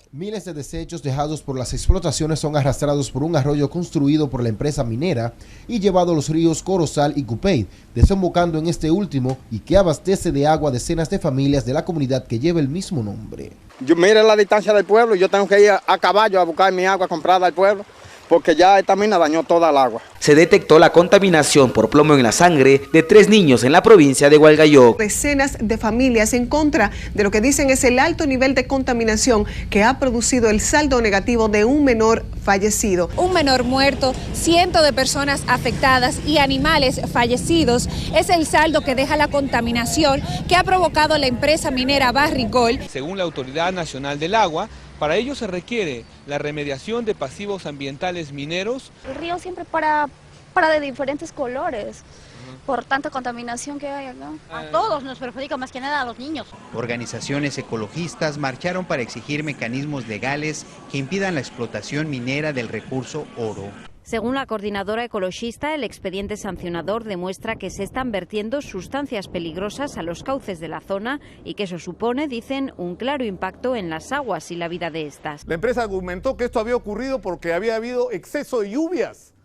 Speaker 12: Miles de desechos dejados por las explotaciones son arrastrados por un arroyo construido por la empresa minera y llevado a los ríos Corozal y Cupey, desembocando en este último y que abastece de agua a decenas de familias de la comunidad que lleva el mismo nombre.
Speaker 14: Mira la distancia del pueblo, yo tengo que ir a caballo a buscar mi agua comprada al pueblo, porque ya esta mina dañó toda el agua.
Speaker 18: Se detectó la contaminación por plomo en la sangre de 3 niños en la provincia de Hualgayoc.
Speaker 19: Decenas de familias en contra de lo que dicen es el alto nivel de contaminación que ha producido el saldo negativo de un menor fallecido.
Speaker 20: Un menor muerto, cientos de personas afectadas y animales fallecidos es el saldo que deja la contaminación que ha provocado la empresa minera Barrick Gold.
Speaker 26: Según la Autoridad Nacional del Agua, para ello se requiere la remediación de pasivos ambientales mineros.
Speaker 27: El río siempre para de diferentes colores, por tanta contaminación que hay acá.
Speaker 28: A todos nos perjudica, más que nada a los niños.
Speaker 29: Organizaciones ecologistas marcharon para exigir mecanismos legales que impidan la explotación minera del recurso oro.
Speaker 30: Según la coordinadora ecologista, el expediente sancionador demuestra que se están vertiendo sustancias peligrosas a los cauces de la zona y que eso supone, dicen, un claro impacto en las aguas y la vida de estas.
Speaker 31: La empresa argumentó que esto había ocurrido porque había habido exceso de lluvias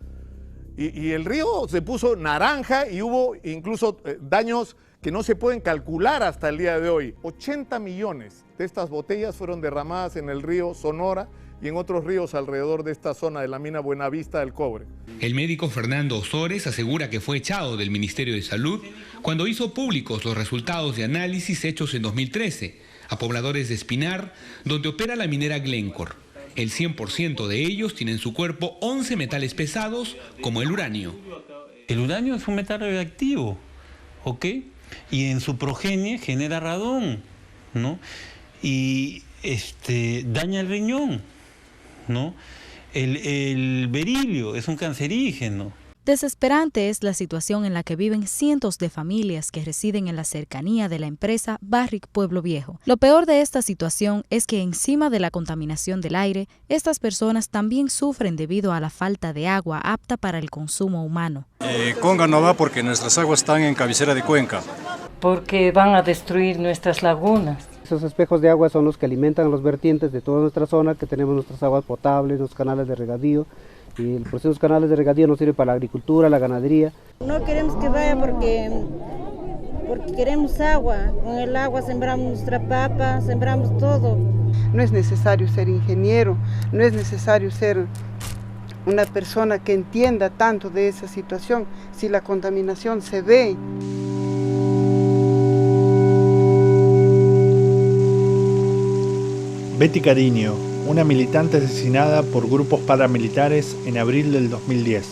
Speaker 31: y el río se puso naranja y hubo incluso daños que no se pueden calcular hasta el día de hoy. 80 millones de estas botellas fueron derramadas en el río Sonora y en otros ríos alrededor de esta zona de la mina Buenavista del Cobre.
Speaker 32: El médico Fernando Osores asegura que fue echado del Ministerio de Salud cuando hizo públicos los resultados de análisis hechos en 2013 a pobladores de Espinar, donde opera la minera Glencore. El 100% de ellos tienen en su cuerpo 11 metales pesados, como el uranio.
Speaker 33: El uranio es un metal radioactivo, ¿ok? Y en su progenie genera radón, ¿no? Y daña el riñón, ¿no? El berilio es un cancerígeno.
Speaker 34: Desesperante es la situación en la que viven cientos de familias que residen en la cercanía de la empresa Barrick Pueblo Viejo. Lo peor de esta situación es que encima de la contaminación del aire, estas personas también sufren debido a la falta de agua apta para el consumo humano.
Speaker 35: Conga no va porque nuestras aguas están en cabecera de cuenca.
Speaker 36: Porque van a destruir nuestras lagunas.
Speaker 37: Esos espejos de agua son los que alimentan los vertientes de toda nuestra zona, que tenemos nuestras aguas potables, los canales de regadío. Y el proceso de los canales de regadío nos sirve para la agricultura, la ganadería.
Speaker 38: No queremos que vaya porque queremos agua. Con el agua sembramos nuestra papa, sembramos todo.
Speaker 39: No es necesario ser ingeniero, no es necesario ser una persona que entienda tanto de esa situación. Si la contaminación se ve.
Speaker 9: Betty Cariño, una militante asesinada por grupos paramilitares en abril del 2010.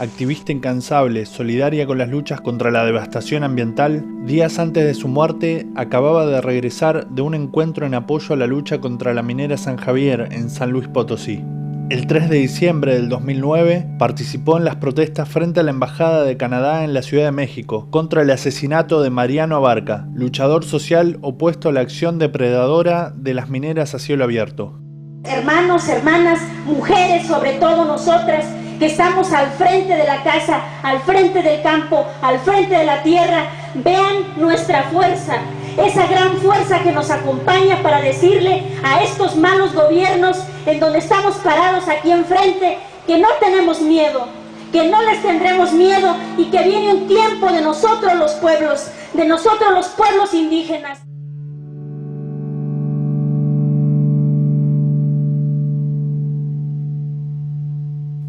Speaker 9: Activista incansable, solidaria con las luchas contra la devastación ambiental, días antes de su muerte acababa de regresar de un encuentro en apoyo a la lucha contra la minera San Javier en San Luis Potosí. El 3 de diciembre del 2009 participó en las protestas frente a la Embajada de Canadá en la Ciudad de México contra el asesinato de Mariano Abarca, luchador social opuesto a la acción depredadora de las mineras a cielo abierto.
Speaker 40: Hermanos, hermanas, mujeres, sobre todo nosotras, que estamos al frente de la casa, al frente del campo, al frente de la tierra, vean nuestra fuerza. esa gran fuerza que nos acompaña para decirle a estos malos gobiernos en donde estamos parados aquí enfrente que no tenemos miedo, que no les tendremos miedo y que viene un tiempo de nosotros los pueblos indígenas.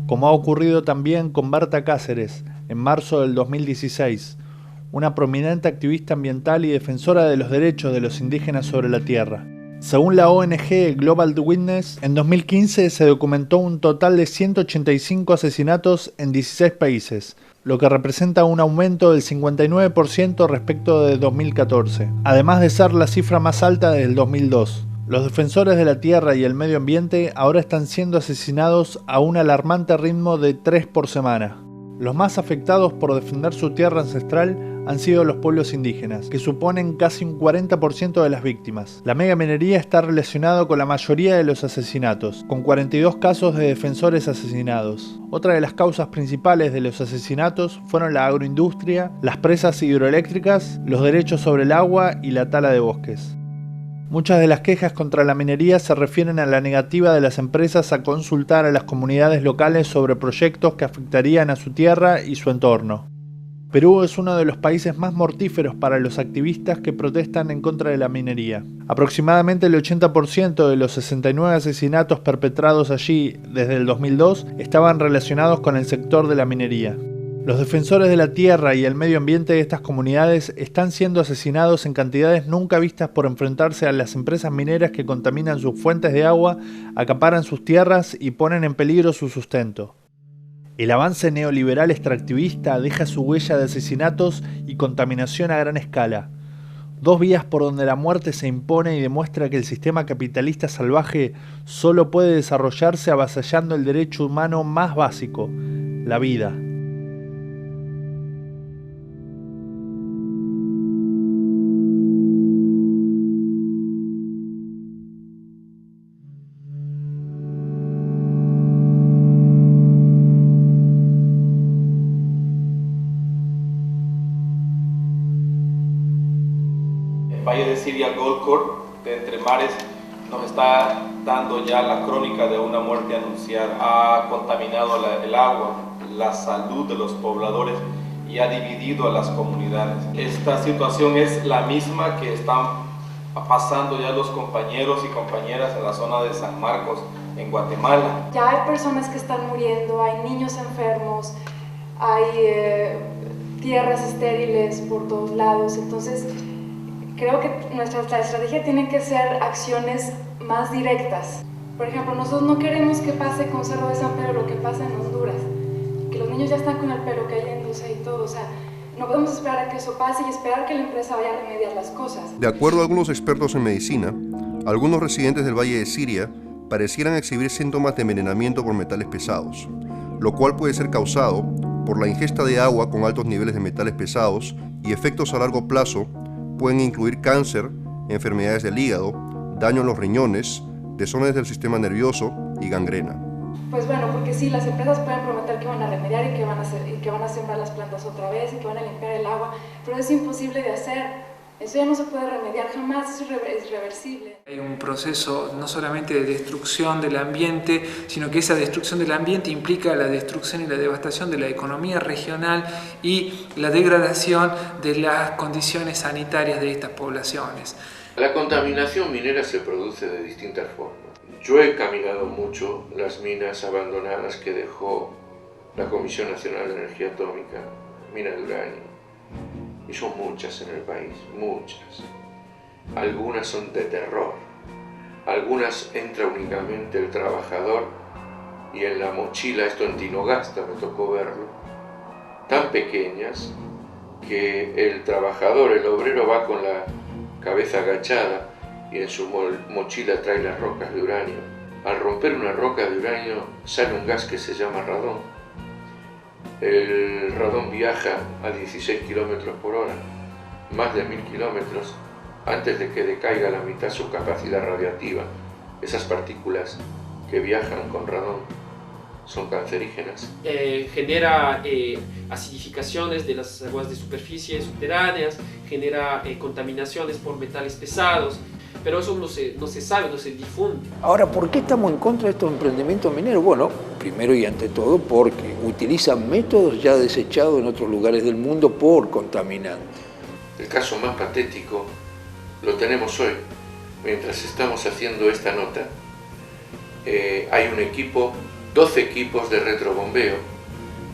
Speaker 9: Como ha ocurrido también con Berta Cáceres, en marzo del 2016, una prominente activista ambiental y defensora de los derechos de los indígenas sobre la tierra. Según la ONG Global Witness, en 2015 se documentó un total de 185 asesinatos en 16 países, lo que representa un aumento del 59% respecto de 2014, además de ser la cifra más alta desde el 2002. Los defensores de la tierra y el medio ambiente ahora están siendo asesinados a un alarmante ritmo de 3 por semana. Los más afectados por defender su tierra ancestral han sido los pueblos indígenas, que suponen casi un 40% de las víctimas. La megaminería está relacionada con la mayoría de los asesinatos, con 42 casos de defensores asesinados. Otra de las causas principales de los asesinatos fueron la agroindustria, las presas hidroeléctricas, los derechos sobre el agua y la tala de bosques. Muchas de las quejas contra la minería se refieren a la negativa de las empresas a consultar a las comunidades locales sobre proyectos que afectarían a su tierra y su entorno. Perú es uno de los países más mortíferos para los activistas que protestan en contra de la minería. Aproximadamente el 80% de los 69 asesinatos perpetrados allí desde el 2002 estaban relacionados con el sector de la minería. Los defensores de la tierra y el medio ambiente de estas comunidades están siendo asesinados en cantidades nunca vistas por enfrentarse a las empresas mineras que contaminan sus fuentes de agua, acaparan sus tierras y ponen en peligro su sustento. El avance neoliberal extractivista deja su huella de asesinatos y contaminación a gran escala. Dos vías por donde la muerte se impone y demuestra que el sistema capitalista salvaje solo puede desarrollarse avasallando el derecho humano más básico, la vida.
Speaker 1: Valle de Siria Gold Corp de Entre Mares nos está dando ya la crónica de una muerte anunciada. Ha contaminado el agua, la salud de los pobladores y ha dividido a las comunidades. Esta situación es la misma que están pasando ya los compañeros y compañeras en la zona de San Marcos, en Guatemala.
Speaker 2: Ya hay personas que están muriendo, hay niños enfermos, hay tierras estériles por todos lados, entonces creo que nuestra estrategia tiene que ser acciones más directas. Por ejemplo, nosotros no queremos que pase con Cerro de San Pedro lo que pasa en Honduras, que los niños ya están con el pelo cayéndose y todo, o sea, no podemos esperar a que eso pase y esperar que la empresa vaya a remediar las cosas.
Speaker 3: De acuerdo a algunos expertos en medicina, algunos residentes del Valle de Siria parecieran exhibir síntomas de envenenamiento por metales pesados, lo cual puede ser causado por la ingesta de agua con altos niveles de metales pesados y efectos a largo plazo pueden incluir cáncer, enfermedades del hígado, daño en los riñones, desórdenes del sistema nervioso y gangrena.
Speaker 2: Pues bueno, porque sí, las empresas pueden prometer que van a remediar y que van a sembrar las plantas otra vez y que van a limpiar el agua, pero es imposible de hacer. Eso ya no se puede remediar jamás, es irreversible.
Speaker 4: Hay un proceso no solamente de destrucción del ambiente, sino que esa destrucción del ambiente implica la destrucción y la devastación de la economía regional y la degradación de las condiciones sanitarias de estas poblaciones.
Speaker 5: La contaminación minera se produce de distintas formas. Yo he caminado mucho las minas abandonadas que dejó la Comisión Nacional de Energía Atómica, mina de uranio. Y son muchas en el país, muchas. Algunas son de terror. Algunas entra únicamente el trabajador y en la mochila, esto en Tinogasta me tocó verlo, tan pequeñas que el trabajador, el obrero va con la cabeza agachada y en su mochila trae las rocas de uranio. Al romper una roca de uranio sale un gas que se llama radón. El radón viaja a 16 kilómetros por hora, más de 1000 kilómetros, antes de que decaiga a la mitad su capacidad radiactiva. Esas partículas que viajan con radón son cancerígenas.
Speaker 6: Genera acidificaciones de las aguas de superficie subterráneas, genera contaminaciones por metales pesados, pero eso no se sabe, no se difunde.
Speaker 7: Ahora, ¿por qué estamos en contra de estos emprendimientos mineros? Bueno, primero y ante todo porque utilizan métodos ya desechados en otros lugares del mundo por contaminantes.
Speaker 5: El caso más patético lo tenemos hoy. Mientras estamos haciendo esta nota, hay un equipo, 12 equipos de retrobombeo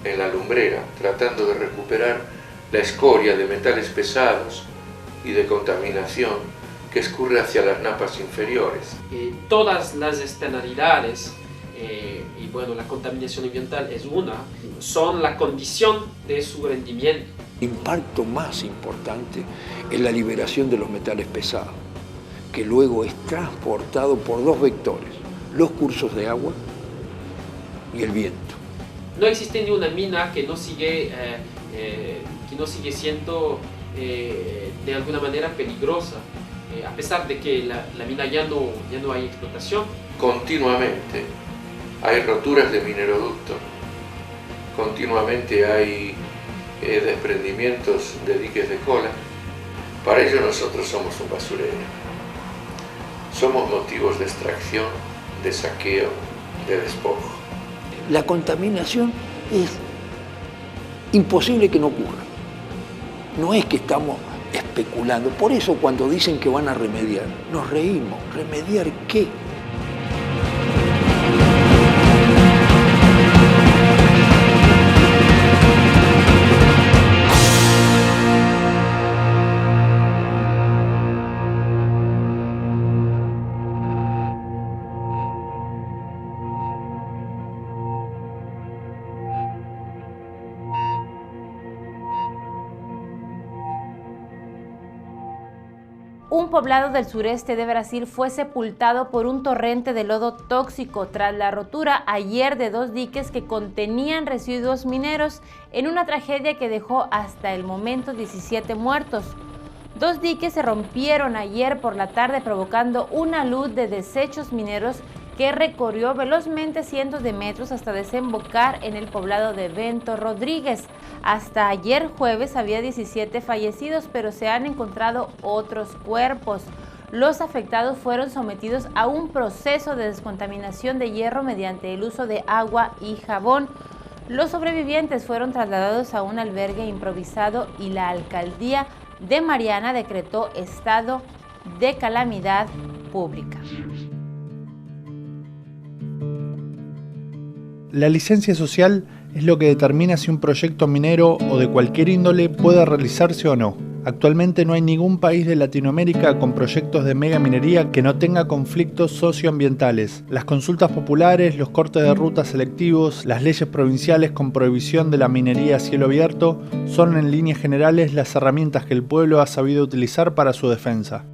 Speaker 5: en la lumbrera, tratando de recuperar la escoria de metales pesados y de contaminación que escurre hacia las napas inferiores.
Speaker 6: Todas las externalidades, y bueno, la contaminación ambiental es una, son la condición de su rendimiento.
Speaker 7: El impacto más importante es la liberación de los metales pesados, que luego es transportado por dos vectores, los cursos de agua y el viento.
Speaker 6: No existe ni una mina que no sigue siendo de alguna manera peligrosa, a pesar de que la mina ya no hay explotación.
Speaker 5: Continuamente hay roturas de mineroducto, continuamente hay desprendimientos de diques de cola. Para ello nosotros somos un basurero. Somos motivos de extracción, de saqueo, de despojo.
Speaker 7: La contaminación es imposible que no ocurra. No es que estamos especulando. Por eso cuando dicen que van a remediar, nos reímos. ¿Remediar qué?
Speaker 8: Un poblado del sureste de Brasil fue sepultado por un torrente de lodo tóxico tras la rotura ayer de dos diques que contenían residuos mineros en una tragedia que dejó hasta el momento 17 muertos. Dos diques se rompieron ayer por la tarde provocando una luz de desechos mineros que recorrió velozmente cientos de metros hasta desembocar en el poblado de Bento Rodríguez. Hasta ayer jueves había 17 fallecidos, pero se han encontrado otros cuerpos. Los afectados fueron sometidos a un proceso de descontaminación de hierro mediante el uso de agua y jabón. Los sobrevivientes fueron trasladados a un albergue improvisado y la alcaldía de Mariana decretó estado de calamidad pública.
Speaker 9: La licencia social es lo que determina si un proyecto minero o de cualquier índole puede realizarse o no. Actualmente no hay ningún país de Latinoamérica con proyectos de megaminería que no tenga conflictos socioambientales. Las consultas populares, los cortes de ruta selectivos, las leyes provinciales con prohibición de la minería a cielo abierto son en líneas generales las herramientas que el pueblo ha sabido utilizar para su defensa.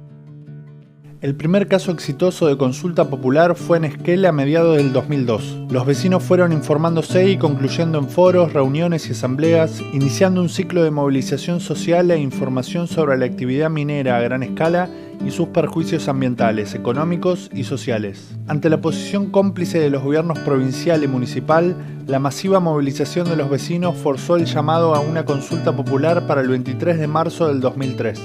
Speaker 9: El primer caso exitoso de consulta popular fue en Esquel a mediados del 2002. Los vecinos fueron informándose y concluyendo en foros, reuniones y asambleas, iniciando un ciclo de movilización social e información sobre la actividad minera a gran escala y sus perjuicios ambientales, económicos y sociales. Ante la posición cómplice de los gobiernos provincial y municipal, la masiva movilización de los vecinos forzó el llamado a una consulta popular para el 23 de marzo del 2003.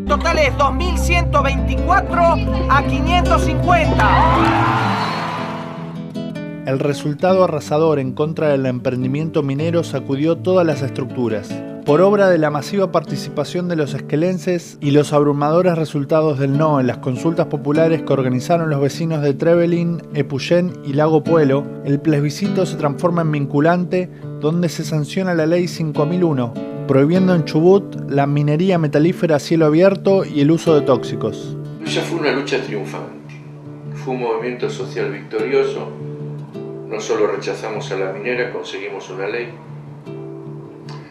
Speaker 10: Total es 2.124 a 550.
Speaker 9: El resultado arrasador en contra del emprendimiento minero sacudió todas las estructuras. Por obra de la masiva participación de los esquelenses y los abrumadores resultados del no en las consultas populares que organizaron los vecinos de Trevelin, Epuyén y Lago Puelo, el plebiscito se transforma en vinculante, donde se sanciona la Ley 5001, prohibiendo en Chubut la minería metalífera a cielo abierto y el uso de tóxicos.
Speaker 5: Esa fue una lucha triunfante, fue un movimiento social victorioso. No solo rechazamos a la minera, conseguimos una ley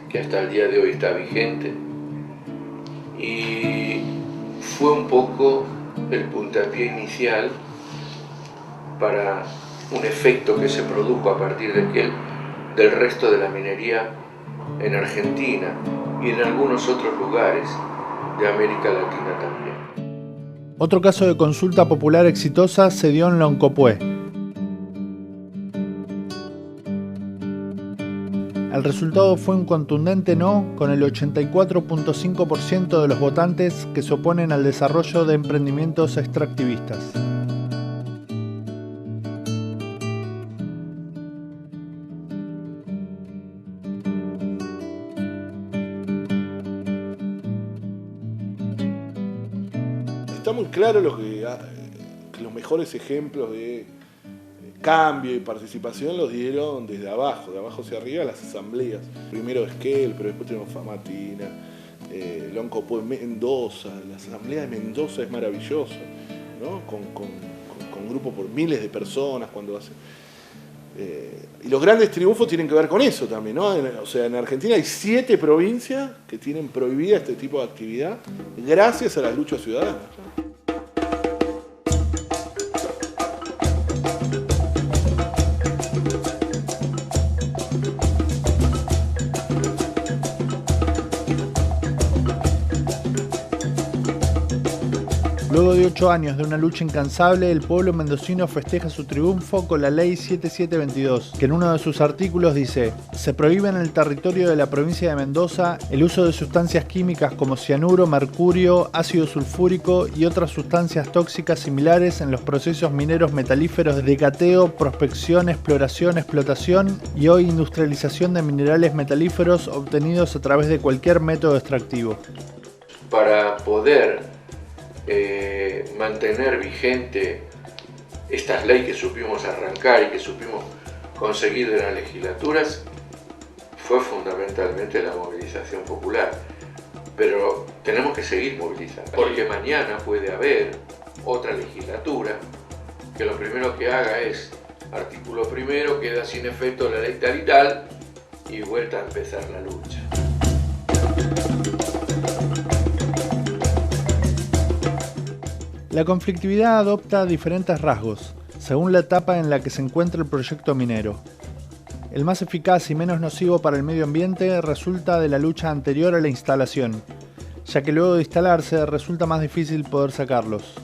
Speaker 5: que hasta el día de hoy está vigente, y fue un poco el puntapié inicial para un efecto que se produjo a partir del resto de la minería en Argentina y en algunos otros lugares de América Latina también.
Speaker 9: Otro caso de consulta popular exitosa se dio en Loncopué. El resultado fue un contundente no, con el 84.5% de los votantes que se oponen al desarrollo de emprendimientos extractivistas.
Speaker 11: Está muy claro que los mejores ejemplos de cambio y participación los dieron desde abajo, de abajo hacia arriba, las asambleas. Primero Esquel, pero después tenemos Famatina, Loncopué, Mendoza. La asamblea de Mendoza es maravillosa, ¿no? Con grupos por miles de personas cuando hacen. Y los grandes triunfos tienen que ver con eso también, ¿no? O sea, en Argentina hay 7 provincias que tienen prohibida este tipo de actividad gracias a las luchas ciudadanas.
Speaker 9: Luego de 8 años de una lucha incansable, el pueblo mendocino festeja su triunfo con la Ley 7722, que en uno de sus artículos dice: se prohíbe en el territorio de la provincia de Mendoza el uso de sustancias químicas como cianuro, mercurio, ácido sulfúrico y otras sustancias tóxicas similares en los procesos mineros metalíferos de cateo, prospección, exploración, explotación y o industrialización de minerales metalíferos obtenidos a través de cualquier método extractivo.
Speaker 5: Para poder mantener vigente estas leyes que supimos arrancar y que supimos conseguir de las legislaturas, fue fundamentalmente la movilización popular. Pero tenemos que seguir movilizando, porque mañana puede haber otra legislatura que lo primero que haga es artículo primero, queda sin efecto la ley tal y tal, y vuelta a empezar la lucha.
Speaker 9: La conflictividad adopta diferentes rasgos, según la etapa en la que se encuentra el proyecto minero. El más eficaz y menos nocivo para el medio ambiente resulta de la lucha anterior a la instalación, ya que luego de instalarse resulta más difícil poder sacarlos.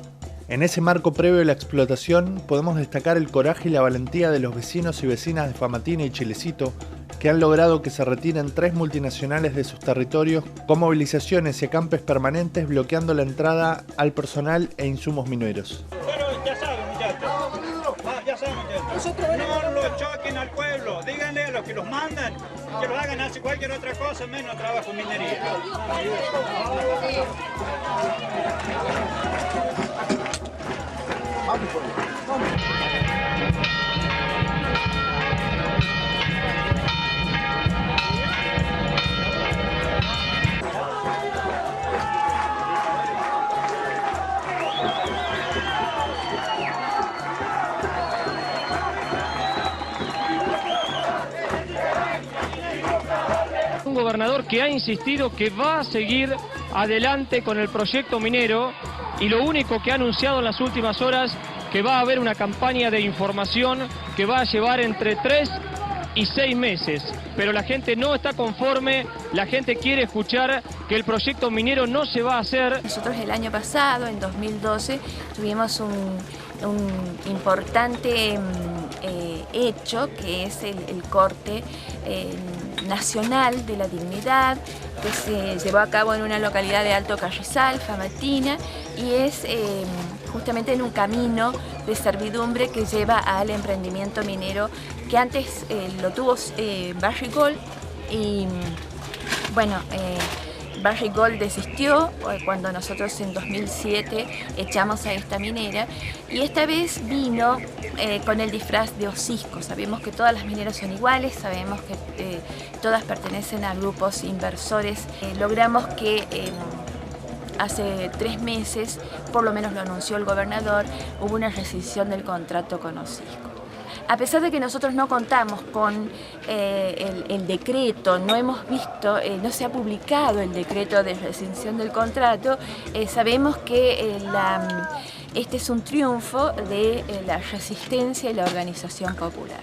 Speaker 9: En ese marco previo a la explotación podemos destacar el coraje y la valentía de los vecinos y vecinas de Famatina y Chilecito, que han logrado que se retiren 3 multinacionales de sus territorios con movilizaciones y acampes permanentes bloqueando la entrada al personal e insumos mineros.
Speaker 12: Bueno, ya saben, muchachos. Ya saben, muchachos. No lo choquen al pueblo. Díganle a los que los mandan que lo hagan hacer cualquier otra cosa menos trabajo en minería.
Speaker 13: Un gobernador que ha insistido que va a seguir adelante con el proyecto minero y lo único que ha anunciado en las últimas horas que va a haber una campaña de información que va a llevar entre 3 y 6 meses. Pero la gente no está conforme, la gente quiere escuchar que el proyecto minero no se va a hacer.
Speaker 14: Nosotros el año pasado, en 2012, tuvimos un importante hecho, que es el corte nacional de la dignidad, que se llevó a cabo en una localidad de Alto Carrizal, Famatina, y es justamente en un camino de servidumbre que lleva al emprendimiento minero que antes lo tuvo Barrick Gold, y bueno, Barrick Gold desistió cuando nosotros en 2007 echamos a esta minera, y esta vez vino con el disfraz de hocico. Sabemos que todas las mineras son iguales, sabemos que todas pertenecen a grupos inversores. Logramos que hace 3 meses, por lo menos lo anunció el gobernador, hubo una rescisión del contrato con hocico. A pesar de que nosotros no contamos con el decreto, no hemos visto, no se ha publicado el decreto de rescisión del contrato, sabemos que este es un triunfo de la resistencia y la organización popular.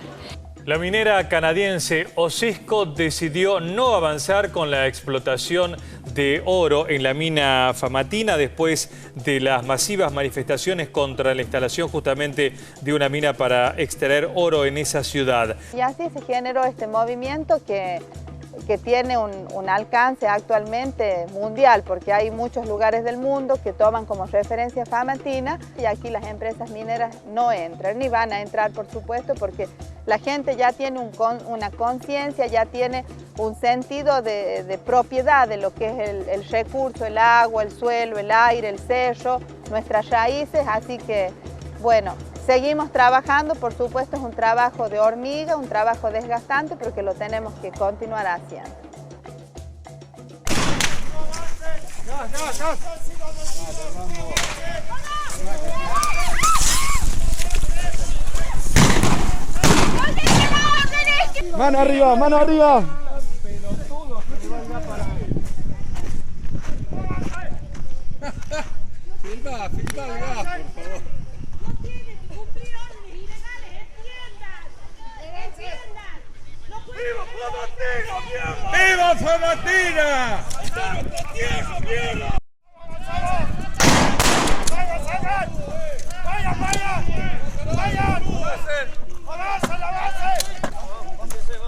Speaker 15: La minera canadiense Osisko decidió no avanzar con la explotación de oro en la mina Famatina después de las masivas manifestaciones contra la instalación justamente de una mina para extraer oro en esa ciudad.
Speaker 16: Y así se generó este movimiento que tiene un alcance actualmente mundial, porque hay muchos lugares del mundo que toman como referencia Famatina y aquí las empresas mineras no entran, ni van a entrar por supuesto, porque la gente ya tiene una conciencia, ya tiene un sentido de propiedad de lo que es el recurso, el agua, el suelo, el aire, el cerro, nuestras raíces, así que bueno, seguimos trabajando, por supuesto es un trabajo de hormiga, un trabajo desgastante, pero que lo tenemos que continuar haciendo.
Speaker 17: ¡Mano arriba, mano arriba! Filma, por favor. ¡Viva Famatina! ¡Está nuestra tierra, mierda! ¡Vayan, vayan! ¡Vayan! ¡Avanza la base!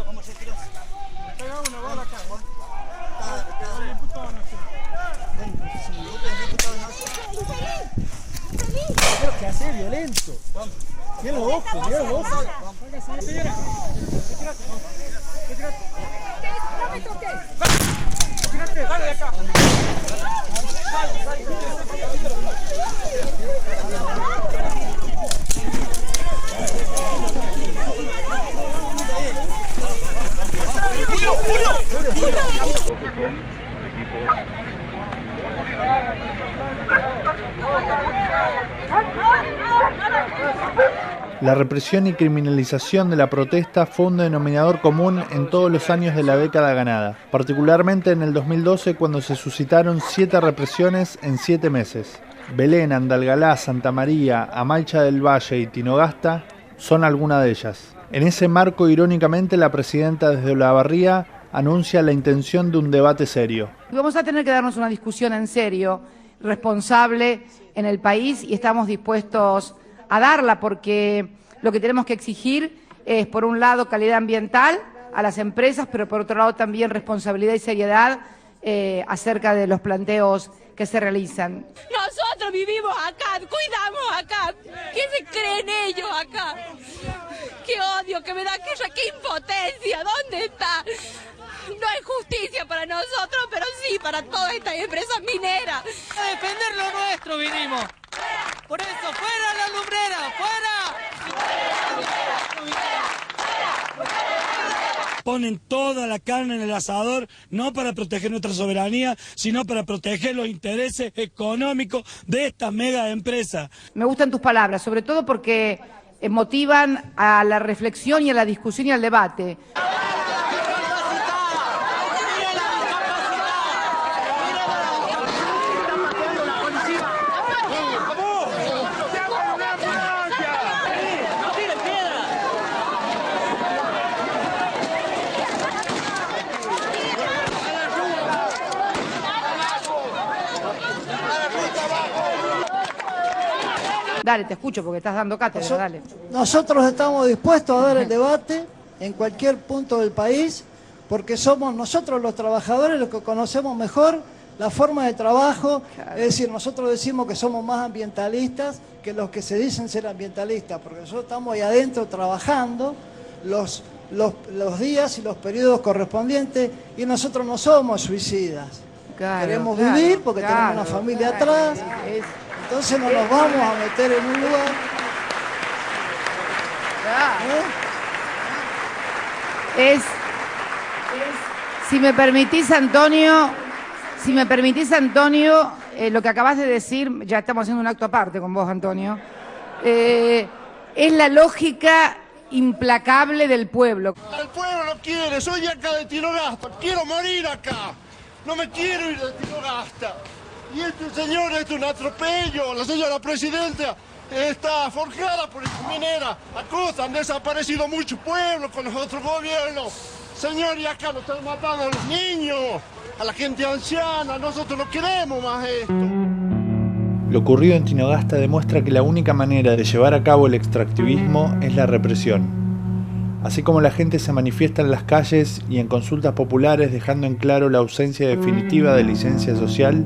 Speaker 17: Vamos, pega una bala acá, ¿qué hace violento? Mira los ojos, mira los ojos. Dale de acá.
Speaker 9: La represión y criminalización de la protesta fue un denominador común en todos los años de la década ganada, particularmente en el 2012 cuando se suscitaron 7 represiones en 7 meses. Belén, Andalgalá, Santa María, Amalcha del Valle y Tinogasta son algunas de ellas. En ese marco, irónicamente, la presidenta desde Olavarría anuncia la intención de un debate serio.
Speaker 18: Vamos a tener que darnos una discusión en serio, responsable en el país, y estamos dispuestos a darla, porque lo que tenemos que exigir es, por un lado, calidad ambiental a las empresas, pero por otro lado también responsabilidad y seriedad acerca de los planteos que se realizan.
Speaker 19: Nosotros vivimos acá, cuidamos acá. ¿Qué se creen ellos acá? ¡Qué odio que me da aquella! ¡Qué impotencia! ¿Dónde está? No hay justicia para nosotros, pero sí para todas estas empresas mineras.
Speaker 10: A defender lo nuestro vinimos. Por eso, fuera la lumbrera, fuera.
Speaker 20: Ponen toda la carne en el asador, no para proteger nuestra soberanía, sino para proteger los intereses económicos de estas mega empresas.
Speaker 18: Me gustan tus palabras, sobre todo porque motivan a la reflexión y a la discusión y al debate. Dale, te escucho porque estás dando cátedra, dale.
Speaker 21: Nosotros estamos dispuestos a dar el debate en cualquier punto del país, porque somos nosotros los trabajadores los que conocemos mejor la forma de trabajo. Claro. Es decir, nosotros decimos que somos más ambientalistas que los que se dicen ser ambientalistas, porque nosotros estamos ahí adentro trabajando los días y los periodos correspondientes, y nosotros no somos suicidas. Claro, queremos vivir porque tenemos una familia atrás. Entonces no nos vamos a meter en un lugar.
Speaker 18: Si me permitís, Antonio, lo que acabas de decir, ya estamos haciendo un acto aparte con vos, Antonio, es la lógica implacable del pueblo.
Speaker 21: El pueblo no quiere, soy acá de Tinogasta, quiero morir acá, no me quiero ir de Tinogasta.
Speaker 1: Y este señor es un atropello. La señora presidenta está forjada por esta minera. Acusan, han desaparecido muchos pueblos con los otros gobiernos. Señor, y acá nos están matando a los niños, a la gente anciana. Nosotros no queremos más esto.
Speaker 9: Lo ocurrido en Tinogasta demuestra que la única manera de llevar a cabo el extractivismo es la represión. Así como la gente se manifiesta en las calles y en consultas populares dejando en claro la ausencia definitiva de licencia social,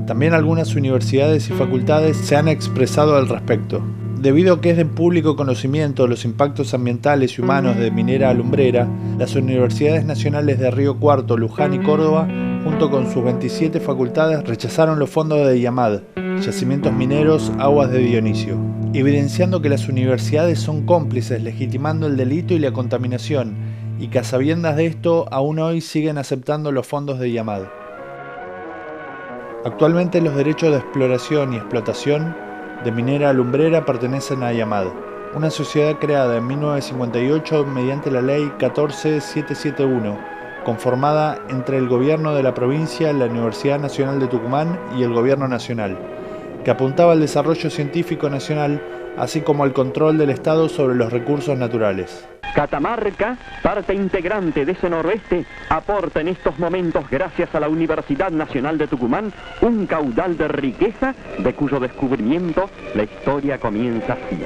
Speaker 9: también algunas universidades y facultades se han expresado al respecto. Debido a que es de público conocimiento los impactos ambientales y humanos de Minera Alumbrera, las universidades nacionales de Río Cuarto, Luján y Córdoba, junto con sus 27 facultades, rechazaron los fondos de IAMAD, Yacimientos Mineros Aguas de Dionisio, evidenciando que las universidades son cómplices legitimando el delito y la contaminación, y que a sabiendas de esto aún hoy siguen aceptando los fondos de IAMAD. Actualmente los derechos de exploración y explotación de Minera Alumbrera pertenecen a IAMAD, una sociedad creada en 1958 mediante la Ley 14771, conformada entre el Gobierno de la provincia, la Universidad Nacional de Tucumán y el Gobierno Nacional, que apuntaba al desarrollo científico nacional, así como al control del Estado sobre los recursos naturales.
Speaker 22: Catamarca, parte integrante de ese noroeste, aporta en estos momentos, gracias a la Universidad Nacional de Tucumán, un caudal de riqueza de cuyo descubrimiento la historia comienza así.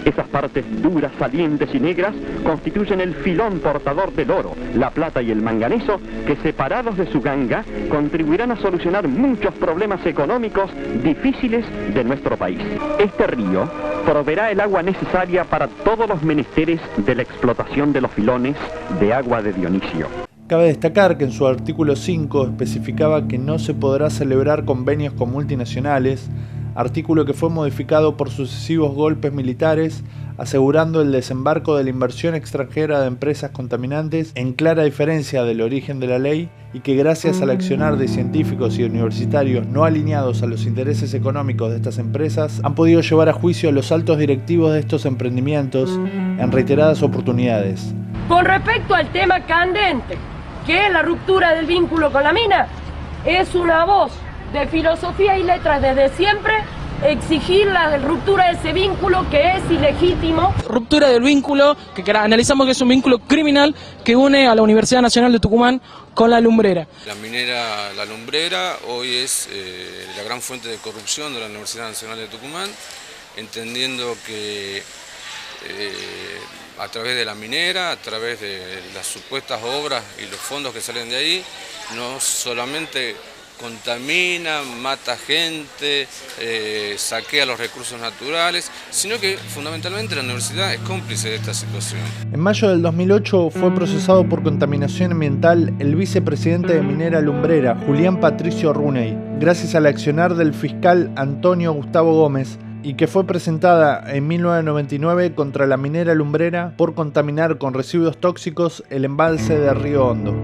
Speaker 22: Esas partes duras, salientes y negras constituyen el filón portador del oro, la plata y el manganeso, que separados de su ganga contribuirán a solucionar muchos problemas económicos difíciles de nuestro país. Este río proveerá el agua necesaria para todos los menesteres de la explotación de los filones de agua de Dionisio.
Speaker 9: Cabe destacar que en su artículo 5 especificaba que no se podrá celebrar convenios con multinacionales, artículo que fue modificado por sucesivos golpes militares, asegurando el desembarco de la inversión extranjera de empresas contaminantes en clara diferencia del origen de la ley, y que gracias al accionar de científicos y universitarios no alineados a los intereses económicos de estas empresas, han podido llevar a juicio a los altos directivos de estos emprendimientos en reiteradas oportunidades.
Speaker 23: Con respecto al tema candente, que es la ruptura del vínculo con la mina, es una voz de filosofía y letras desde siempre exigir la ruptura de ese vínculo que es ilegítimo.
Speaker 24: Ruptura del vínculo, que analizamos que es un vínculo criminal que une a la Universidad Nacional de Tucumán con la Alumbrera.
Speaker 25: La minera La Alumbrera hoy es la gran fuente de corrupción de la Universidad Nacional de Tucumán, entendiendo que a través de la minera, a través de las supuestas obras y los fondos que salen de ahí, no solamente contamina, mata gente, saquea los recursos naturales, sino que fundamentalmente la universidad es cómplice de esta situación.
Speaker 9: En mayo del 2008 fue procesado por contaminación ambiental el vicepresidente de Minera Alumbrera, Julián Patricio Runey, gracias al accionar del fiscal Antonio Gustavo Gómez, y que fue presentada en 1999 contra la Minera Alumbrera por contaminar con residuos tóxicos el embalse de Río Hondo.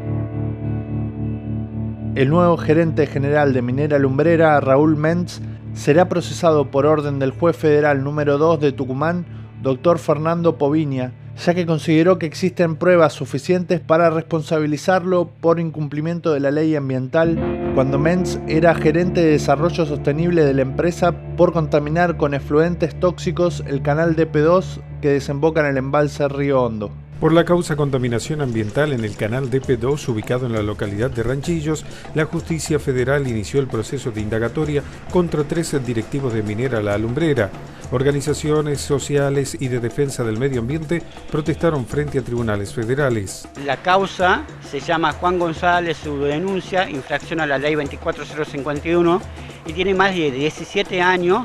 Speaker 9: El nuevo gerente general de Minera Alumbrera, Raúl Mentz, será procesado por orden del juez federal número 2 de Tucumán, doctor Fernando Poviña, ya que consideró que existen pruebas suficientes para responsabilizarlo por incumplimiento de la ley ambiental cuando Mentz era gerente de desarrollo sostenible de la empresa por contaminar con efluentes tóxicos el canal DP2 que desemboca en el embalse Río Hondo.
Speaker 26: Por la causa contaminación ambiental en el canal DP2, ubicado en la localidad de Ranchillos, la Justicia Federal inició el proceso de indagatoria contra 13 directivos de Minera La Alumbrera. Organizaciones sociales y de defensa del medio ambiente protestaron frente a tribunales federales.
Speaker 27: La causa se llama Juan González, su denuncia, infracción a la ley 24051, y tiene más de 17 años,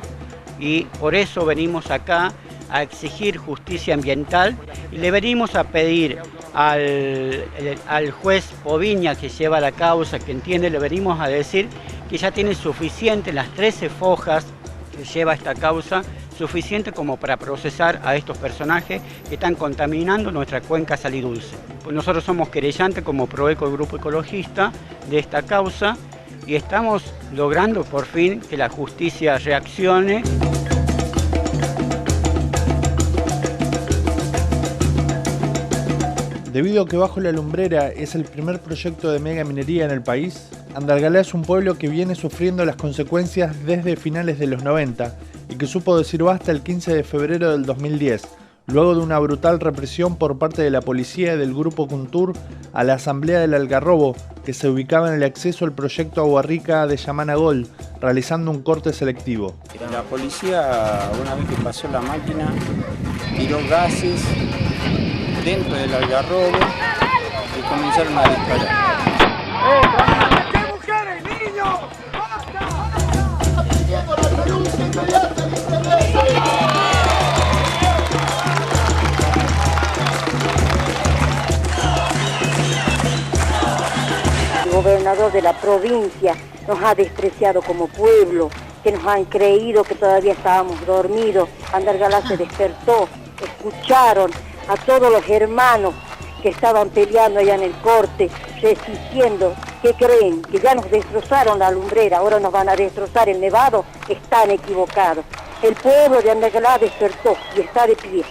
Speaker 27: y por eso venimos acá a exigir justicia ambiental y le venimos a pedir al juez Poviña, que lleva la causa, que entiende, le venimos a decir que ya tiene suficiente las 13 fojas que lleva esta causa, suficiente como para procesar a estos personajes que están contaminando nuestra cuenca salidulce. Pues nosotros somos querellantes como Proeco, el grupo ecologista, de esta causa, y estamos logrando por fin que la justicia reaccione.
Speaker 9: Debido a que Bajo la Alumbrera es el primer proyecto de megaminería en el país, Andalgalá es un pueblo que viene sufriendo las consecuencias desde finales de los 90 y que supo decir basta el 15 de febrero del 2010, luego de una brutal represión por parte de la policía y del grupo Kuntur a la asamblea del Algarrobo, que se ubicaba en el acceso al proyecto Agua Rica de Yamanagol, realizando un corte selectivo.
Speaker 2: La policía, una vez que pasó la máquina, tiró gases dentro del Algarrobo y comenzaron a disparar.
Speaker 17: ¡Qué mujeres, niños!
Speaker 3: El gobernador de la provincia nos ha despreciado como pueblo, que nos han creído que todavía estábamos dormidos. Andalgalá se despertó, escucharon a todos los hermanos que estaban peleando allá en el corte, resistiendo. ¿Qué creen? Que ya nos destrozaron la lumbrera, ahora nos van a destrozar el nevado. Están equivocados. El pueblo de Andalgalá despertó y está de pie.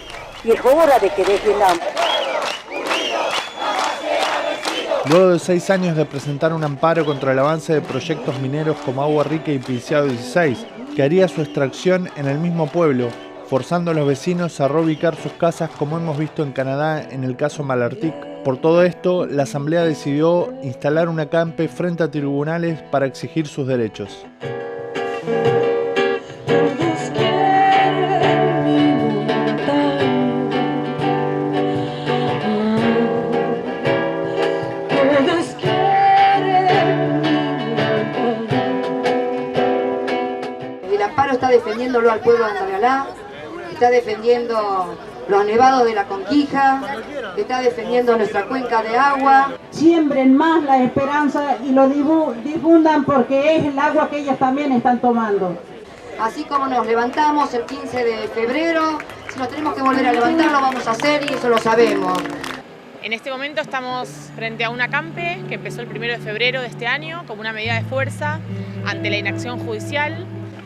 Speaker 3: Y es hora de que defendamos.
Speaker 9: Luego de 6 años de presentar un amparo contra el avance de proyectos mineros como Agua Rica y Priciado 16, que haría su extracción en el mismo pueblo, forzando a los vecinos a reubicar sus casas como hemos visto en Canadá en el caso Malartic. Por todo esto, la Asamblea decidió instalar un acampe frente a tribunales para exigir sus derechos.
Speaker 18: El amparo está defendiéndolo al pueblo de Andalgalá, está defendiendo los nevados de la Conquija, está defendiendo nuestra cuenca de agua.
Speaker 4: Siembren más la esperanza y lo difundan porque es el agua que ellas también están tomando.
Speaker 18: Así como nos levantamos el 15 de febrero, si nos tenemos que volver a levantar lo vamos a hacer y eso lo sabemos.
Speaker 6: En este momento estamos frente a un acampe que empezó el 1 de febrero de este año como una medida de fuerza ante la inacción judicial.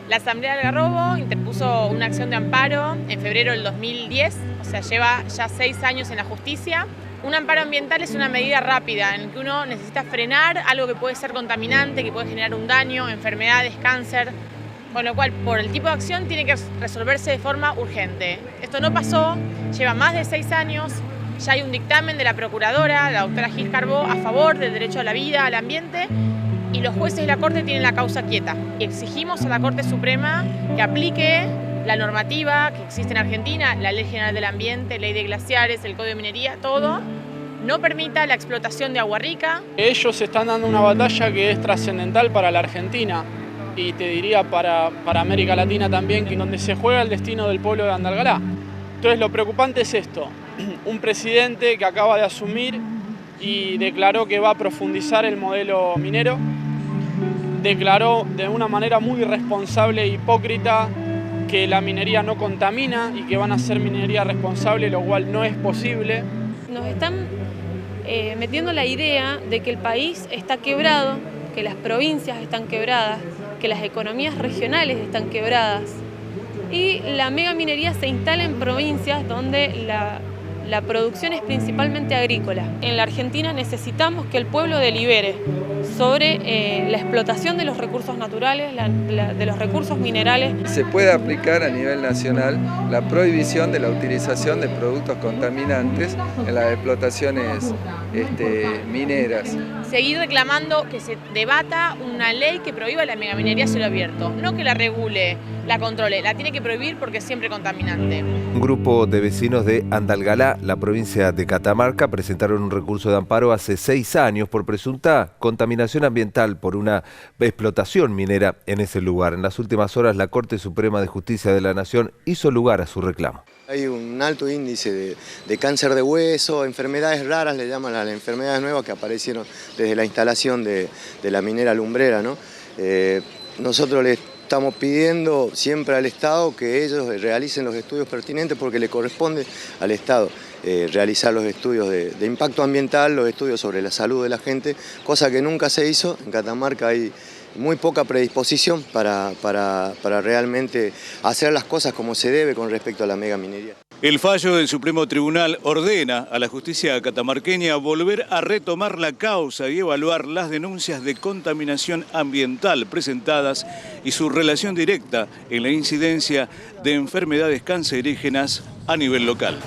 Speaker 6: La Asamblea del Algarrobo interpuso una acción de amparo en febrero del 2010, o sea, lleva ya 6 años en la justicia. Un amparo ambiental es una medida rápida en que uno necesita frenar algo que puede ser contaminante, que puede generar un daño, enfermedades, cáncer, con lo cual por el tipo de acción tiene que resolverse de forma urgente. Esto no pasó, lleva más de 6 años, ya hay un dictamen de la procuradora, la doctora Gil Carbó, a favor del derecho a la vida, al ambiente, y los jueces de la Corte tienen la causa quieta. Y exigimos a la Corte Suprema que aplique la normativa que existe en Argentina, la Ley General del Ambiente, Ley de Glaciares, el Código de Minería, todo, no permita la explotación de Agua Rica.
Speaker 24: Ellos están dando una batalla que es trascendental para la Argentina y te diría para América Latina también, que donde se juega el destino del pueblo de Andalgalá. Entonces lo preocupante es esto, un presidente que acaba de asumir y declaró que va a profundizar el modelo minero, declaró de una manera muy irresponsable e hipócrita que la minería no contamina y que van a hacer minería responsable, lo cual no es posible.
Speaker 7: Nos están metiendo la idea de que el país está quebrado, que las provincias están quebradas, que las economías regionales están quebradas y la megaminería se instala en provincias donde la producción es principalmente agrícola. En la Argentina necesitamos que el pueblo delibere sobre la explotación de los recursos naturales, de los recursos minerales.
Speaker 8: Se puede aplicar a nivel nacional la prohibición de la utilización de productos contaminantes en las explotaciones mineras.
Speaker 6: Seguir reclamando que se debata una ley que prohíba la megaminería a cielo abierto, no que la regule, la controle, la tiene que prohibir porque es siempre contaminante.
Speaker 11: Un grupo de vecinos de Andalgalá, la provincia de Catamarca, presentaron un recurso de amparo hace 6 años por presunta contaminación ambiental por una explotación minera en ese lugar. En las últimas horas, la Corte Suprema de Justicia de la Nación hizo lugar a su reclamo.
Speaker 28: Hay un alto índice de cáncer de hueso, enfermedades raras, le llaman a las enfermedades nuevas que aparecieron desde la instalación de la minera lumbrera, ¿no? Nosotros le estamos pidiendo siempre al Estado que ellos realicen los estudios pertinentes porque le corresponde al Estado realizar los estudios de impacto ambiental, los estudios sobre la salud de la gente, cosa que nunca se hizo. En Catamarca hay muy poca predisposición para realmente hacer las cosas como se debe con respecto a la megaminería.
Speaker 5: El fallo del Supremo Tribunal ordena a la justicia catamarqueña volver a retomar la causa y evaluar las denuncias de contaminación ambiental presentadas y su relación directa en la incidencia de enfermedades cancerígenas a nivel local.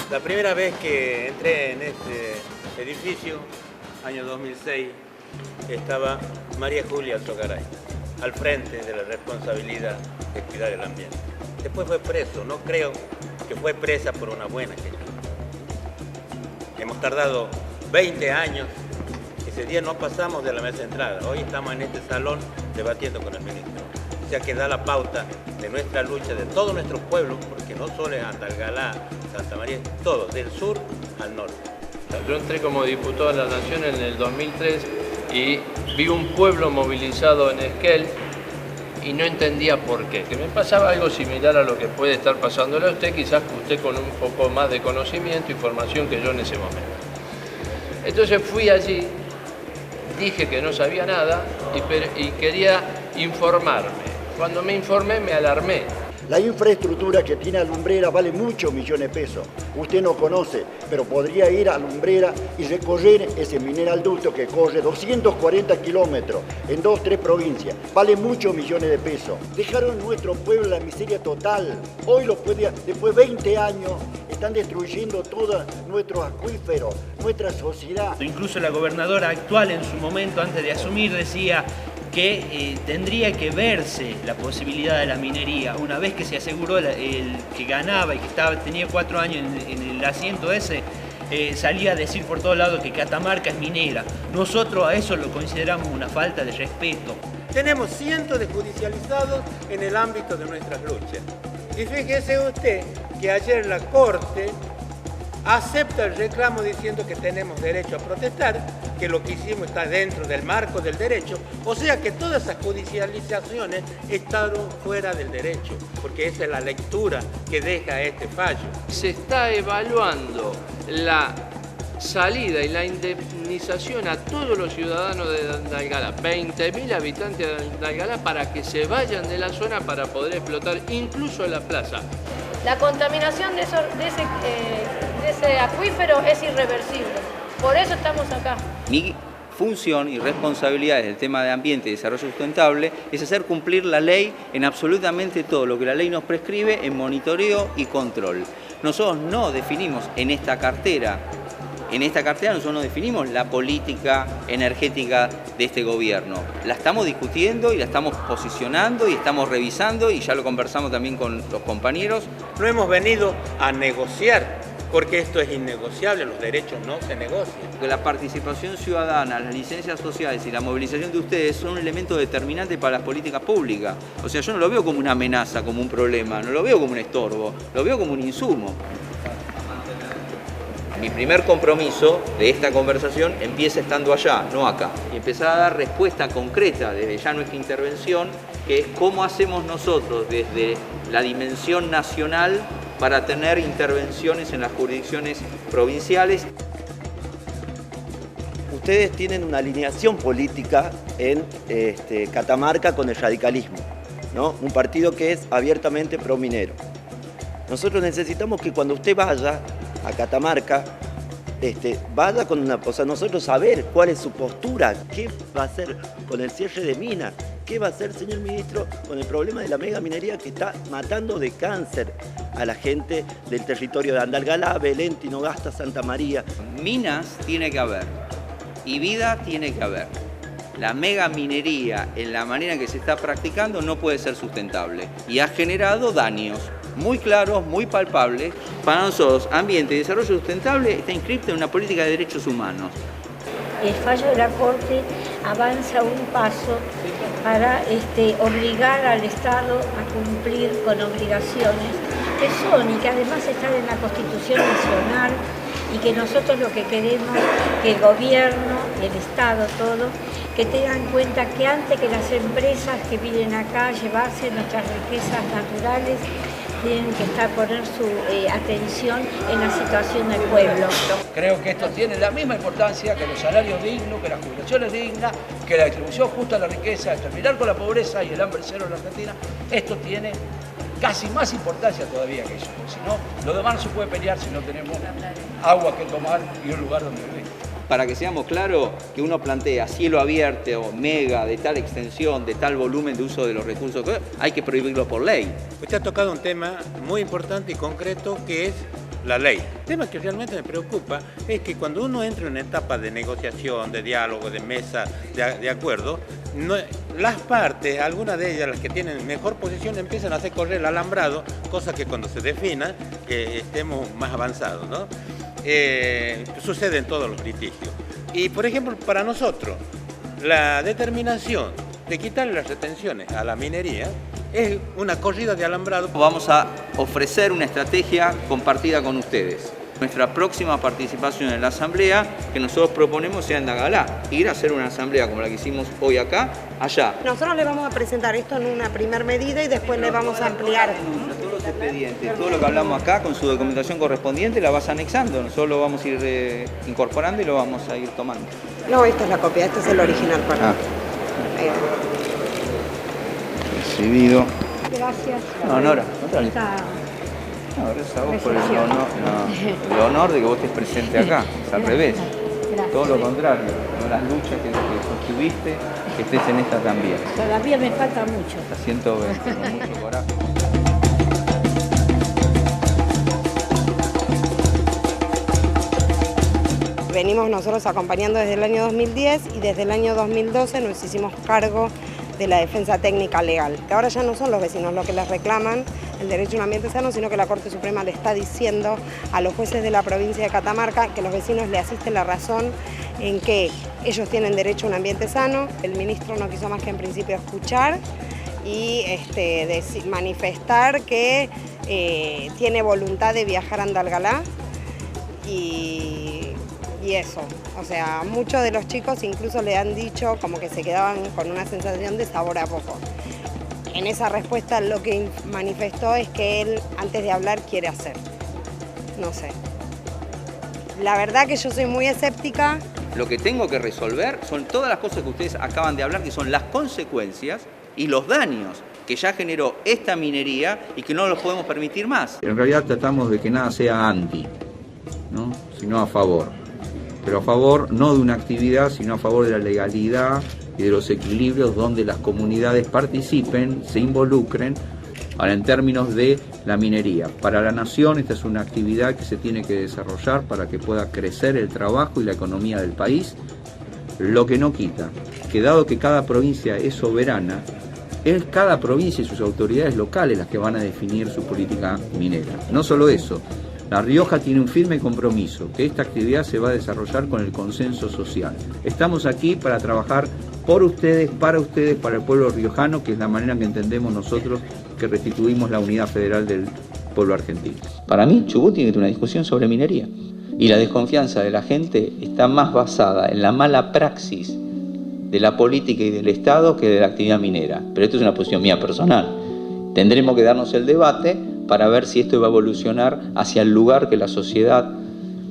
Speaker 10: La primera vez que entré en este edificio, año 2006, estaba María Julia Alzogaray, al frente de la responsabilidad de cuidar el ambiente. Después fue preso, no creo que fue presa por una buena gestión. Hemos tardado 20 años, ese día no pasamos de la mesa de entrada, hoy estamos en este salón debatiendo con el ministro. O sea que da la pauta de nuestra lucha de todos nuestros pueblos, porque no solo es Andalgalá, Santa María, todos, del sur al norte.
Speaker 12: Yo entré como diputado de la Nación en el 2003 y vi un pueblo movilizado en Esquel y no entendía por qué. Que me pasaba algo similar a lo que puede estar pasándole a usted, quizás usted con un poco más de conocimiento, información que yo en ese momento. Entonces fui allí, dije que no sabía nada y quería informarme. Cuando me informé me alarmé.
Speaker 13: La infraestructura que tiene Alumbrera vale muchos millones de pesos. Usted no conoce, pero podría ir a Alumbrera y recorrer ese mineral ducto que corre 240 kilómetros en 2 o 3 provincias. Vale muchos millones de pesos. Dejaron nuestro pueblo en la miseria total. Hoy, después de 20 años, están destruyendo todos nuestros acuíferos, nuestra sociedad.
Speaker 14: Incluso la gobernadora actual en su momento, antes de asumir, decía que tendría que verse la posibilidad de la minería. Una vez que se aseguró el que ganaba y que tenía 4 años en el asiento ese, salía a decir por todos lados que Catamarca es minera. Nosotros a eso lo consideramos una falta de respeto.
Speaker 10: Tenemos cientos de judicializados en el ámbito de nuestras luchas. Y fíjese usted que ayer la Corte acepta el reclamo diciendo que tenemos derecho a protestar, que lo que hicimos está dentro del marco del derecho, o sea que todas esas judicializaciones estaban fuera del derecho, porque esa es la lectura que deja este fallo.
Speaker 12: Se está evaluando la salida y la indemnización a todos los ciudadanos de Andalgalá, 20.000 habitantes de Andalgalá, para que se vayan de la zona para poder explotar incluso la plaza.
Speaker 23: La contaminación de ese acuífero es irreversible, por eso estamos acá.
Speaker 15: Mi función y responsabilidad en el tema de ambiente y desarrollo sustentable es hacer cumplir la ley en absolutamente todo lo que la ley nos prescribe en monitoreo y control. Nosotros no definimos en esta cartera nosotros no definimos la política energética de este gobierno. La estamos discutiendo y la estamos posicionando y estamos revisando, y ya lo conversamos también con los compañeros.
Speaker 10: No hemos venido a negociar, porque esto es innegociable, los derechos no se negocian.
Speaker 15: Porque la participación ciudadana, las licencias sociales y la movilización de ustedes son un elemento determinante para las políticas públicas. O sea, yo no lo veo como una amenaza, como un problema, no lo veo como un estorbo, lo veo como un insumo. Mi primer compromiso de esta conversación empieza estando allá, no acá. Y empezar a dar respuesta concreta desde ya nuestra intervención, que es cómo hacemos nosotros desde la dimensión nacional para tener intervenciones en las jurisdicciones provinciales.
Speaker 16: Ustedes tienen una alineación política en Catamarca con el radicalismo, ¿no? Un partido que es abiertamente prominero. Nosotros necesitamos que cuando usted vaya a Catamarca, vaya con una cosa, nosotros saber cuál es su postura, qué va a hacer con el cierre de minas, qué va a hacer, señor ministro, con el problema de la mega minería que está matando de cáncer a la gente del territorio de Andalgalá, Belén, Tinogasta, Santa María.
Speaker 15: Minas tiene que haber y vida tiene que haber. la mega minería en la manera en que se está practicando no puede ser sustentable y ha generado daños muy claros, muy palpables. Para nosotros, ambiente y desarrollo sustentable está inscrito en una política de derechos humanos.
Speaker 1: El fallo de la Corte avanza un paso para obligar al Estado a cumplir con obligaciones que son y que además están en la Constitución Nacional, y que nosotros lo que queremos, que el gobierno, el Estado, todo, que tengan en cuenta que antes que las empresas que vienen acá a llevarse nuestras riquezas naturales, tienen que poner su atención en la situación del pueblo.
Speaker 19: Creo que esto tiene la misma importancia que los salarios dignos, que las jubilaciones dignas, que la distribución justa de la riqueza, terminar con la pobreza y el hambre cero en la Argentina. Esto tiene casi más importancia todavía que eso, porque si no, lo demás no se puede pelear si no tenemos agua que tomar y un lugar donde vivir.
Speaker 15: Para que seamos claros, que uno plantea cielo abierto o mega de tal extensión, de tal volumen de uso de los recursos, hay que prohibirlo por ley.
Speaker 10: Usted ha tocado un tema muy importante y concreto que es la ley. El tema que realmente me preocupa es que cuando uno entra en una etapa de negociación, de diálogo, de mesa, de acuerdo, las partes, algunas de ellas, las que tienen mejor posición, empiezan a hacer correr el alambrado, cosa que cuando se defina, estemos más avanzados, ¿no? Sucede en todos los litigios. Y, por ejemplo, para nosotros, la determinación de quitarle las retenciones a la minería es una corrida de alambrado.
Speaker 15: Vamos a ofrecer una estrategia compartida con ustedes. Nuestra próxima participación en la asamblea que nosotros proponemos sea en Andalgalá, ir a hacer una asamblea como la que hicimos hoy acá, allá.
Speaker 20: Nosotros le vamos a presentar esto en una primera medida y después le vamos a ampliar.
Speaker 15: Todos los expedientes, todo lo que hablamos acá con su documentación correspondiente la vas anexando, nosotros lo vamos a ir incorporando y lo vamos a ir tomando.
Speaker 20: No, esta es la copia, este es el original para
Speaker 15: Recibido.
Speaker 20: Gracias.
Speaker 15: No, Nora, no te No, gracias a vos por el honor de que vos estés presente acá, es al revés.
Speaker 20: Gracias.
Speaker 15: Todo lo contrario, ¿no? Las luchas que sostuviste, que estés en esta también.
Speaker 20: Todavía me falta mucho.
Speaker 15: La 120, con mucho coraje.
Speaker 20: Venimos nosotros acompañando desde el año 2010 y desde el año 2012 nos hicimos cargo de la defensa técnica legal. Ahora ya no son los vecinos los que les reclaman el derecho a un ambiente sano, sino que la Corte Suprema le está diciendo a los jueces de la provincia de Catamarca que los vecinos le asisten la razón en que ellos tienen derecho a un ambiente sano. El ministro no quiso más que en principio escuchar y manifestar que tiene voluntad de viajar a Andalgalá y eso, o sea, muchos de los chicos incluso le han dicho como que se quedaban con una sensación de sabor a poco. En esa respuesta lo que manifestó es que él, antes de hablar, quiere hacer. No sé. La verdad que yo soy muy escéptica.
Speaker 15: Lo que tengo que resolver son todas las cosas que ustedes acaban de hablar, que son las consecuencias y los daños que ya generó esta minería y que no los podemos permitir más.
Speaker 21: En realidad tratamos de que nada sea anti, ¿no? Sino a favor. Pero a favor no de una actividad, sino a favor de la legalidad y de los equilibrios donde las comunidades participen, se involucren, ahora en términos de la minería. Para la nación esta es una actividad que se tiene que desarrollar para que pueda crecer el trabajo y la economía del país, lo que no quita que dado que cada provincia es soberana, es cada provincia y sus autoridades locales las que van a definir su política minera. No solo eso, La Rioja tiene un firme compromiso, que esta actividad se va a desarrollar con el consenso social. Estamos aquí para trabajar por ustedes, para el pueblo riojano, que es la manera en que entendemos nosotros que restituimos la unidad federal del pueblo argentino.
Speaker 15: Para mí, Chubut tiene que tener una discusión sobre minería. Y la desconfianza de la gente está más basada en la mala praxis de la política y del Estado que de la actividad minera. Pero esto es una posición mía personal. Tendremos que darnos el debate para ver si esto va a evolucionar hacia el lugar que la sociedad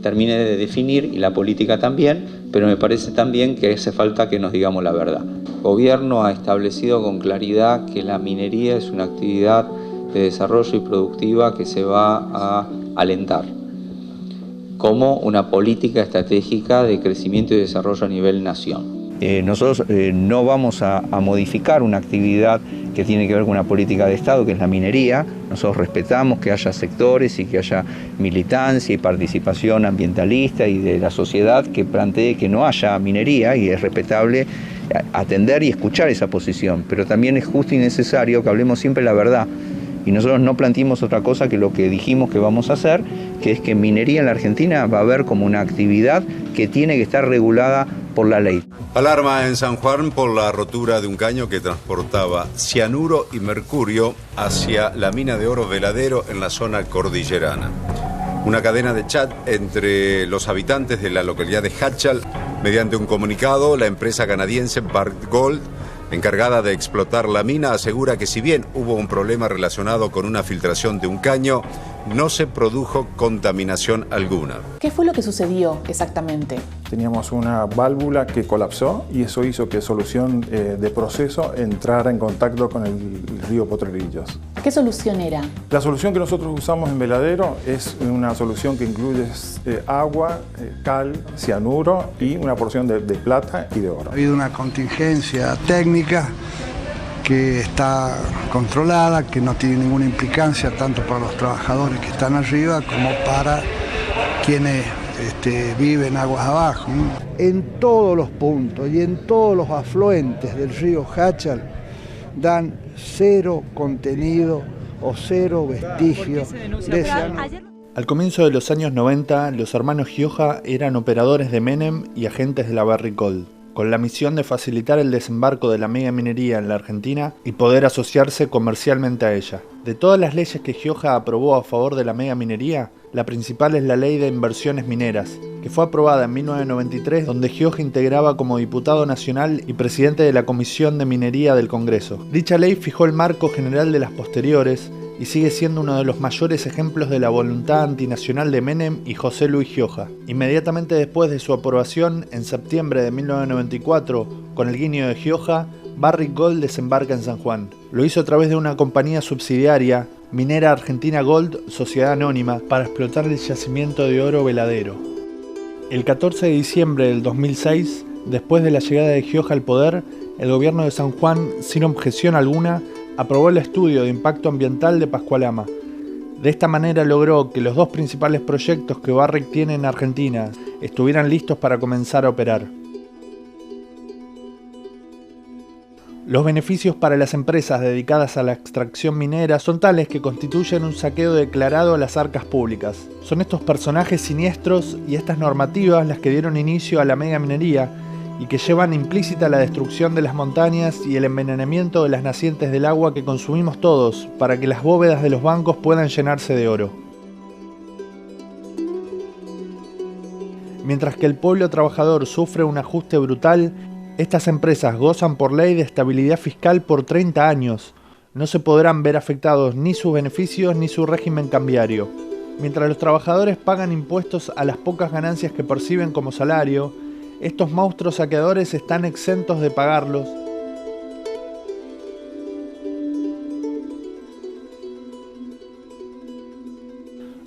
Speaker 15: termine de definir y la política también, pero me parece también que hace falta que nos digamos la verdad. El gobierno ha establecido con claridad que la minería es una actividad de desarrollo y productiva que se va a alentar como una política estratégica de crecimiento y desarrollo a nivel nación.
Speaker 21: Nosotros no vamos a modificar una actividad que tiene que ver con una política de Estado, que es la minería. Nosotros respetamos que haya sectores y que haya militancia y participación ambientalista y de la sociedad que plantee que no haya minería, y es respetable atender y escuchar esa posición, pero también es justo y necesario que hablemos siempre la verdad. Y nosotros no planteamos otra cosa que lo que dijimos que vamos a hacer, que es que minería en la Argentina va a haber como una actividad que tiene que estar regulada por la ley.
Speaker 2: Alarma en San Juan por la rotura de un caño que transportaba cianuro y mercurio hacia la mina de oro Veladero en la zona cordillerana. Una cadena de chat entre los habitantes de la localidad de Hatchal. Mediante un comunicado, la empresa canadiense Barrick Gold, encargada de explotar la mina, asegura que si bien hubo un problema relacionado con una filtración de un caño, no se produjo contaminación alguna.
Speaker 3: ¿Qué fue lo que sucedió exactamente?
Speaker 9: Teníamos una válvula que colapsó y eso hizo que Solución de Proceso entrara en contacto con el río Potrerillos.
Speaker 3: ¿Qué solución era?
Speaker 9: La solución que nosotros usamos en Veladero es una solución que incluye agua, cal, cianuro y una porción de plata y de oro.
Speaker 17: Ha habido una contingencia técnica que está controlada, que no tiene ninguna implicancia tanto para los trabajadores que están arriba como para quienes viven aguas abajo.
Speaker 22: En todos los puntos y en todos los afluentes del río Hatchal dan cero contenido o cero vestigio de cianuro.
Speaker 25: Al comienzo de los años 90, los hermanos Gioja eran operadores de Menem y agentes de la Barrick Gold, con la misión de facilitar el desembarco de la megaminería en la Argentina y poder asociarse comercialmente a ella. De todas las leyes que Gioja aprobó a favor de la megaminería, la principal es la Ley de Inversiones Mineras, que fue aprobada en 1993, donde Gioja integraba como diputado nacional y presidente de la Comisión de Minería del Congreso. Dicha ley fijó el marco general de las posteriores y sigue siendo uno de los mayores ejemplos de la voluntad antinacional de Menem y José Luis Gioja. Inmediatamente después de su aprobación, en septiembre de 1994, con el guiño de Gioja, Barrick Gold desembarca en San Juan. Lo hizo a través de una compañía subsidiaria, Minera Argentina Gold, Sociedad Anónima, para explotar el yacimiento de oro Veladero. El 14 de diciembre del 2006, después de la llegada de Gioja al poder, el gobierno de San Juan, sin objeción alguna, aprobó el estudio de impacto ambiental de Pascualama. De esta manera logró que los dos principales proyectos que Barrick tiene en Argentina estuvieran listos para comenzar a operar. Los beneficios para las empresas dedicadas a la extracción minera son tales que constituyen un saqueo declarado a las arcas públicas. Son estos personajes siniestros y estas normativas las que dieron inicio a la megaminería y que llevan implícita la destrucción de las montañas y el envenenamiento de las nacientes del agua que consumimos todos para que las bóvedas de los bancos puedan llenarse de oro. Mientras que el pueblo trabajador sufre un ajuste brutal, estas empresas gozan por ley de estabilidad fiscal por 30 años. No se podrán ver afectados ni sus beneficios ni su régimen cambiario. Mientras los trabajadores pagan impuestos a las pocas ganancias que perciben como salario, estos monstruos saqueadores están exentos de pagarlos.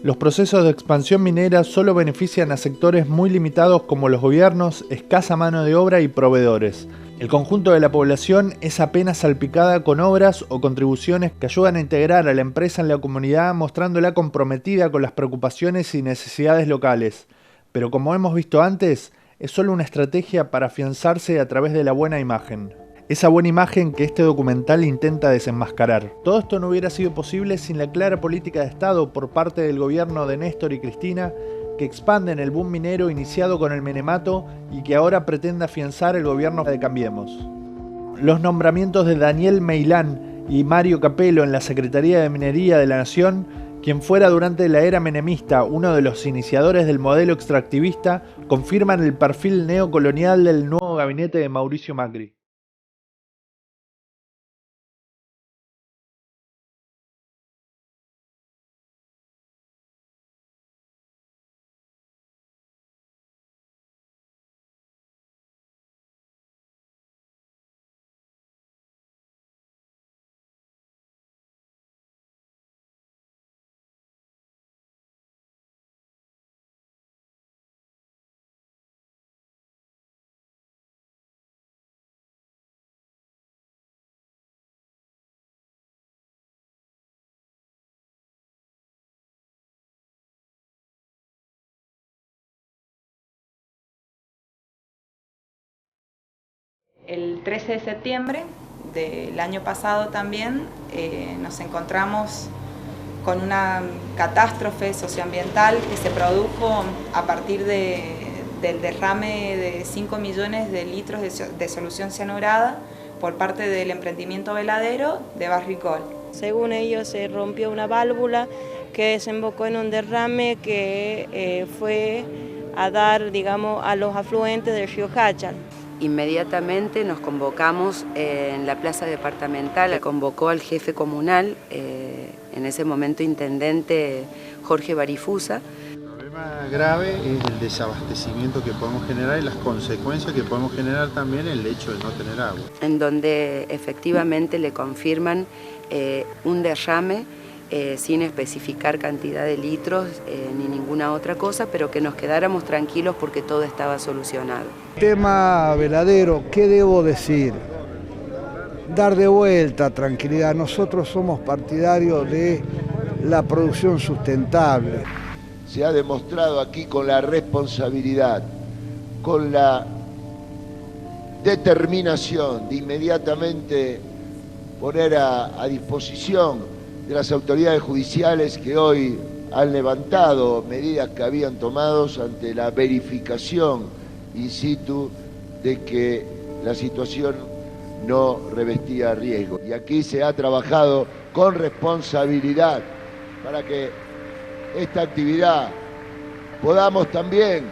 Speaker 25: Los procesos de expansión minera solo benefician a sectores muy limitados como los gobiernos, escasa mano de obra y proveedores. El conjunto de la población es apenas salpicada con obras o contribuciones que ayudan a integrar a la empresa en la comunidad, mostrándola comprometida con las preocupaciones y necesidades locales. Pero como hemos visto antes, es solo una estrategia para afianzarse a través de la buena imagen. Esa buena imagen que este documental intenta desenmascarar. Todo esto no hubiera sido posible sin la clara política de Estado por parte del gobierno de Néstor y Cristina, que expanden el boom minero iniciado con el menemato y que ahora pretende afianzar el gobierno de Cambiemos. Los nombramientos de Daniel Meilán y Mario Capello en la Secretaría de Minería de la Nación, quien fuera durante la era menemista uno de los iniciadores del modelo extractivista, confirman el perfil neocolonial del nuevo gabinete de Mauricio Macri.
Speaker 4: El 13 de septiembre del año pasado también nos encontramos con una catástrofe socioambiental que se produjo a partir del derrame de 5 millones de litros de solución cianurada por parte del emprendimiento Veladero de Barricol.
Speaker 20: Según ellos se rompió una válvula que desembocó en un derrame que fue a dar, digamos, a los afluentes del río Jáchal.
Speaker 6: Inmediatamente nos convocamos en la plaza departamental, convocó al jefe comunal, en ese momento intendente Jorge Barifusa.
Speaker 7: El problema grave es el desabastecimiento que podemos generar y las consecuencias que podemos generar también el hecho de no tener agua.
Speaker 6: En donde efectivamente le confirman un derrame sin especificar cantidad de litros ni ninguna otra cosa, pero que nos quedáramos tranquilos porque todo estaba solucionado.
Speaker 17: Tema Veladero, ¿qué debo decir? Dar de vuelta tranquilidad. Nosotros somos partidarios de la producción sustentable.
Speaker 8: Se ha demostrado aquí con la responsabilidad, con la determinación de inmediatamente poner a disposición de las autoridades judiciales que hoy han levantado medidas que habían tomado ante la verificación in situ de que la situación no revestía riesgo. Y aquí se ha trabajado con responsabilidad para que esta actividad podamos también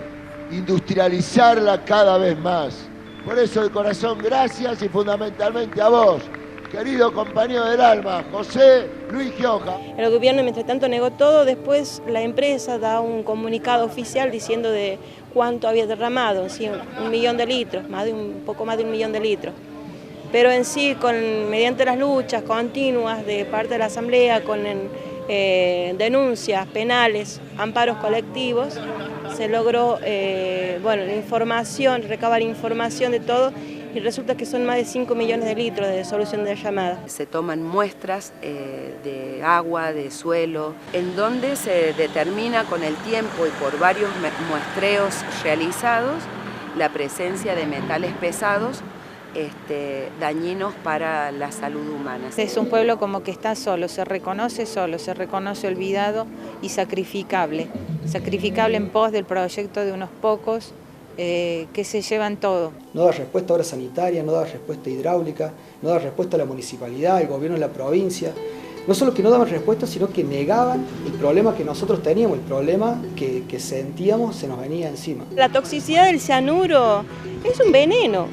Speaker 8: industrializarla cada vez más. Por eso de corazón gracias y fundamentalmente a vos, querido compañero del alma, José Luis Gioja.
Speaker 20: El gobierno mientras tanto negó todo, después la empresa da un comunicado oficial diciendo de cuánto había derramado, ¿sí? 1 millón de litros, un poco más de 1 millón de litros. Pero en sí, mediante las luchas continuas de parte de la Asamblea, con denuncias penales, amparos colectivos, se logró recabar información de todo, y resulta que son más de 5 millones de litros de solución de llamada.
Speaker 6: Se toman muestras de agua, de suelo, en donde se determina con el tiempo y por varios muestreos realizados la presencia de metales pesados dañinos para la salud humana.
Speaker 4: Es un pueblo como que está solo, se reconoce olvidado y sacrificable en pos del proyecto de unos pocos que se llevan todo.
Speaker 18: No da respuesta a obra sanitaria, no da respuesta hidráulica, no da respuesta a la municipalidad, el gobierno de la provincia. No solo que no daban respuesta, sino que negaban el problema que nosotros teníamos, el problema que sentíamos se nos venía encima.
Speaker 20: La toxicidad del cianuro es un veneno,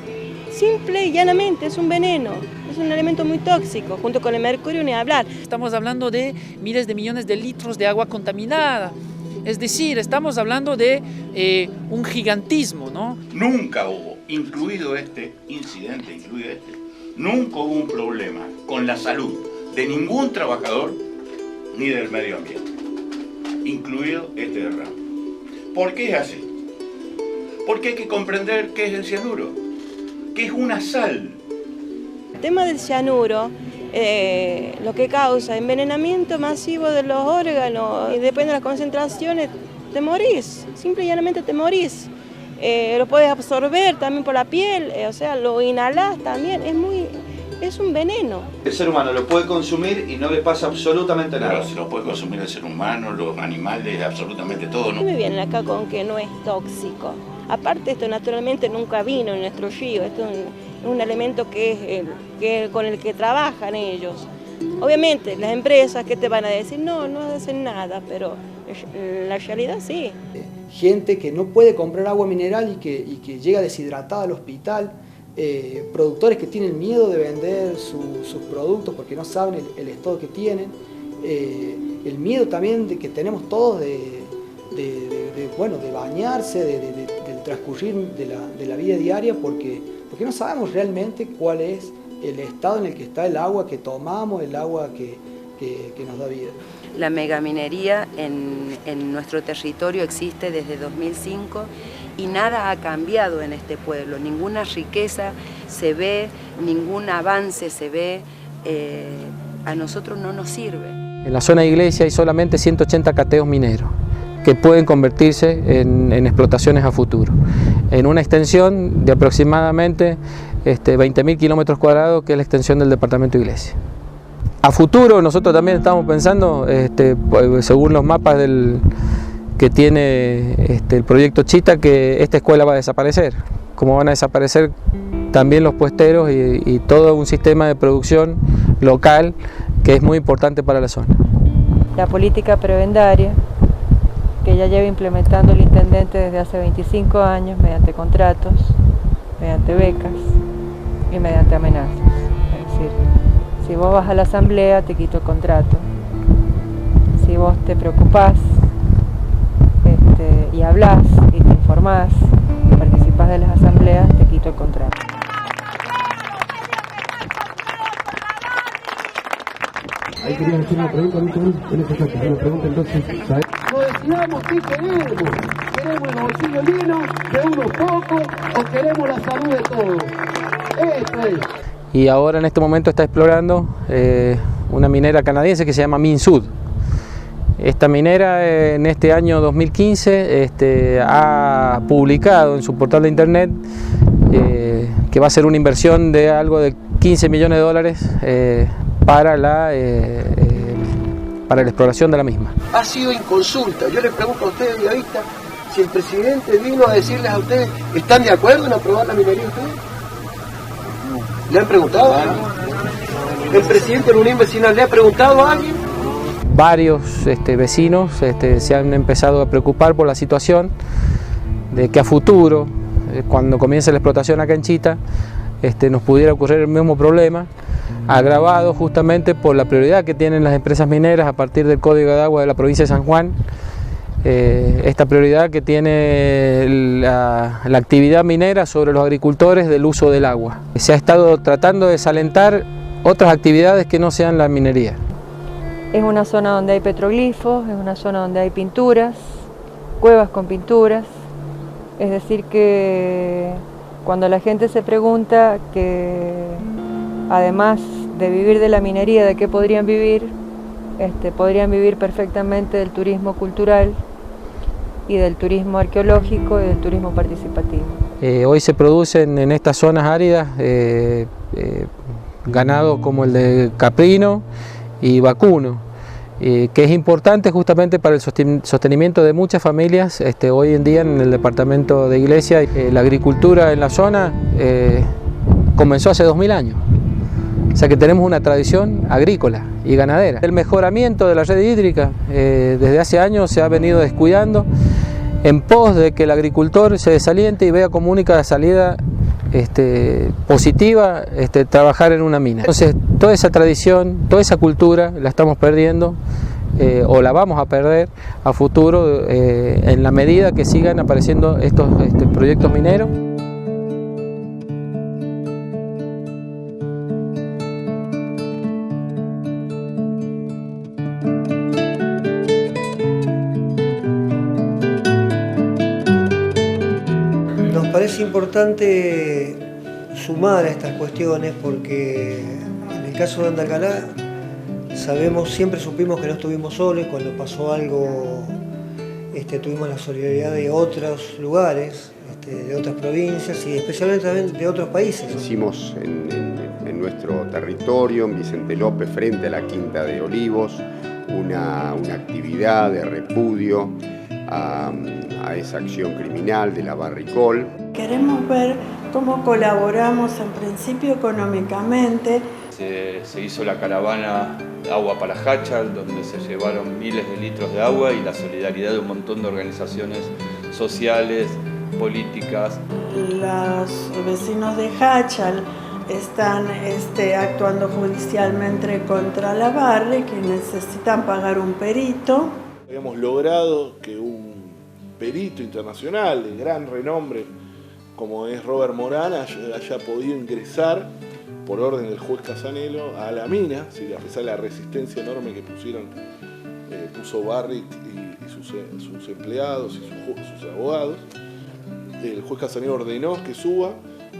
Speaker 20: simple y llanamente es un veneno. Es un elemento muy tóxico, junto con el mercurio ni hablar.
Speaker 24: Estamos hablando de miles de millones de litros de agua contaminada. Es decir, estamos hablando de un gigantismo, ¿no?
Speaker 26: Nunca hubo, incluido este, nunca hubo un problema con la salud de ningún trabajador ni del medio ambiente, incluido este derrame. ¿Por qué es así? Porque hay que comprender qué es el cianuro, que es una sal.
Speaker 20: El tema del cianuro, lo que causa envenenamiento masivo de los órganos, y depende de las concentraciones, te morís, simple y llanamente te morís. Lo puedes absorber también por la piel, o sea, lo inhalás también, es un veneno.
Speaker 27: El ser humano lo puede consumir y no le pasa absolutamente nada.
Speaker 26: Pero si lo puede consumir el ser humano, los animales, absolutamente todo, ¿no?
Speaker 20: Me vienen acá con que no es tóxico. Aparte, esto naturalmente nunca vino en nuestro río, esto es un elemento con el que trabajan ellos. Obviamente, las empresas, ¿qué te van a decir? No hacen nada, pero la realidad sí.
Speaker 18: Gente que no puede comprar agua mineral y que llega deshidratada al hospital, productores que tienen miedo de vender sus productos porque no saben el estado que tienen, el miedo también que tenemos todos de bañarse, del transcurrir de la vida diaria, porque no sabemos realmente cuál es el estado en el que está el agua que tomamos, el agua que nos da vida.
Speaker 6: La megaminería en nuestro territorio existe desde 2005 y nada ha cambiado en este pueblo, ninguna riqueza se ve, ningún avance se ve, a nosotros no nos sirve.
Speaker 29: En la zona de Iglesia hay solamente 180 cateos mineros que pueden convertirse en explotaciones a futuro, en una extensión de aproximadamente 20.000 kilómetros cuadrados, que es la extensión del departamento de Iglesia. A futuro nosotros también estamos pensando, según los mapas que tiene el proyecto Chita, que esta escuela va a desaparecer, como van a desaparecer también los puesteros y todo un sistema de producción local que es muy importante para la zona.
Speaker 1: La política prebendaria, que ya lleva implementando el intendente desde hace 25 años mediante contratos, mediante becas y mediante amenazas. Es decir, si vos vas a la asamblea te quito el contrato, si vos te preocupás y hablás y te informás y participás de las asambleas, te quito el contrato.
Speaker 5: Ahí quería hacer una pregunta, una pregunta entonces, ¿sabes?
Speaker 11: No decidamos qué queremos. ¿Queremos el bolsillo lleno de unos pocos o queremos la salud de todos? Esto es.
Speaker 29: Y ahora en este momento está explorando una minera canadiense que se llama Minsud. Esta minera en este año 2015 ha publicado en su portal de internet que va a ser una inversión de algo de 15 millones de dólares para la exploración de la misma.
Speaker 11: Ha sido inconsulta. Yo les pregunto a ustedes, Villavista, si el presidente vino a decirles a ustedes, ¿están de acuerdo en aprobar la minería ustedes? ¿Le han preguntado a alguien? ¿El presidente de la Unión Vecinal le ha preguntado a alguien?
Speaker 29: Varios vecinos se han empezado a preocupar por la situación de que a futuro, cuando comience la explotación acá en Chita, nos pudiera ocurrir el mismo problema, agravado justamente por la prioridad que tienen las empresas mineras a partir del Código de Agua de la provincia de San Juan, esta prioridad que tiene la actividad minera sobre los agricultores del uso del agua. Se ha estado tratando de desalentar otras actividades que no sean la minería.
Speaker 1: Es una zona donde hay petroglifos, es una zona donde hay pinturas, cuevas con pinturas, es decir que cuando la gente se pregunta que además de vivir de la minería, ¿de qué podrían vivir? Podrían vivir perfectamente del turismo cultural y del turismo arqueológico y del turismo participativo.
Speaker 29: Hoy se producen en estas zonas áridas ganados como el de caprino y vacuno, que es importante justamente para el sostenimiento de muchas familias. Hoy en día en el departamento de Iglesia, la agricultura en la zona comenzó hace 2000 años. O sea que tenemos una tradición agrícola y ganadera. El mejoramiento de la red hídrica desde hace años se ha venido descuidando en pos de que el agricultor se desaliente y vea como única salida positiva trabajar en una mina. Entonces toda esa tradición, toda esa cultura la estamos perdiendo o la vamos a perder a futuro en la medida que sigan apareciendo estos proyectos mineros.
Speaker 12: Nos parece importante sumar a estas cuestiones porque en el caso de Andalgalá siempre supimos que no estuvimos solos. Cuando pasó algo tuvimos la solidaridad de otros lugares, de otras provincias y especialmente también de otros países.
Speaker 13: Hicimos en nuestro territorio, en Vicente López, frente a la Quinta de Olivos, una actividad de repudio a esa acción criminal de la Barricol.
Speaker 14: Queremos ver cómo colaboramos en principio económicamente.
Speaker 16: Se hizo la caravana Agua para Hachal, donde se llevaron miles de litros de agua y la solidaridad de un montón de organizaciones sociales, políticas.
Speaker 14: Los vecinos de Hachal están actuando judicialmente contra la Barri, que necesitan pagar un perito.
Speaker 23: Habíamos logrado que un perito internacional de gran renombre como es Robert Morán haya podido ingresar por orden del juez Casanelo a la mina, a pesar de la resistencia enorme que puso Barrick y sus empleados y sus abogados. El juez Casanelo ordenó que suba.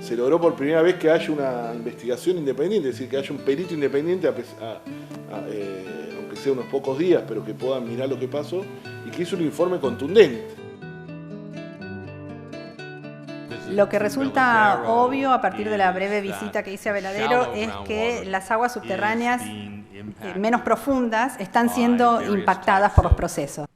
Speaker 23: Se logró por primera vez que haya una investigación independiente, es decir, que haya un perito independiente, aunque sea unos pocos días, pero que puedan mirar lo que pasó y que hizo un informe contundente.
Speaker 2: Lo que resulta obvio a partir de la breve visita que hice a Veladero es que las aguas subterráneas menos profundas están siendo impactadas por los procesos.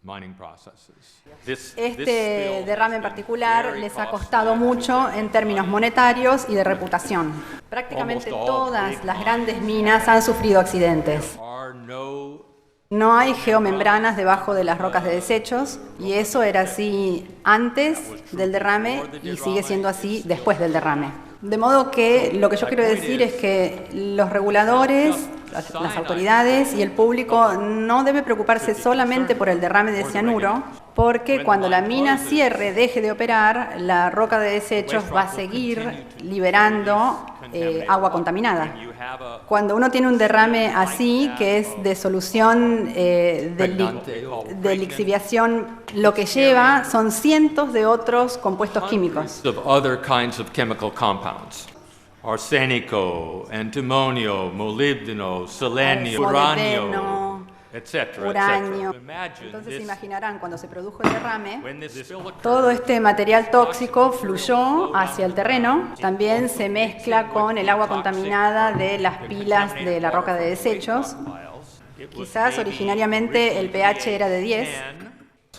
Speaker 2: Este derrame en particular les ha costado mucho en términos monetarios y de reputación. Prácticamente todas las grandes minas han sufrido accidentes. No hay geomembranas debajo de las rocas de desechos y eso era así antes del derrame y sigue siendo así después del derrame. De modo que lo que yo quiero decir es que los reguladores, las autoridades y el público no debe preocuparse solamente por el derrame de cianuro, porque cuando la mina cierre, deje de operar, la roca de desechos va a seguir liberando agua contaminada. Cuando uno tiene un derrame así, que es de solución de lixiviación, lo que lleva son cientos de otros compuestos químicos.
Speaker 3: Arsénico, antimonio, molibdeno, selenio, uranio,
Speaker 2: uranio. Entonces se imaginarán, cuando se produjo el derrame, todo este material tóxico fluyó hacia el terreno, también se mezcla con el agua contaminada de las pilas de la roca de desechos. Quizás originariamente el pH era de 10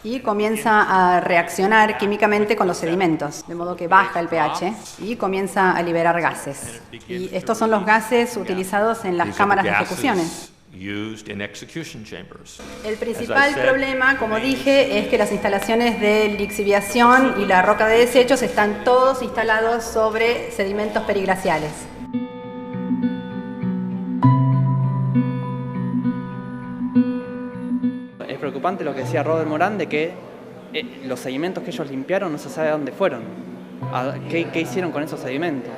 Speaker 2: y comienza a reaccionar químicamente con los sedimentos, de modo que baja el pH y comienza a liberar gases. Y estos son los gases utilizados en las cámaras de ejecuciones. El principal problema, como dije, es que las instalaciones de lixiviación y la roca de desechos están todos instalados sobre sedimentos periglaciales.
Speaker 9: Es preocupante lo que decía Robert Morán de que los sedimentos que ellos limpiaron no se sabe a dónde fueron, qué hicieron con esos sedimentos.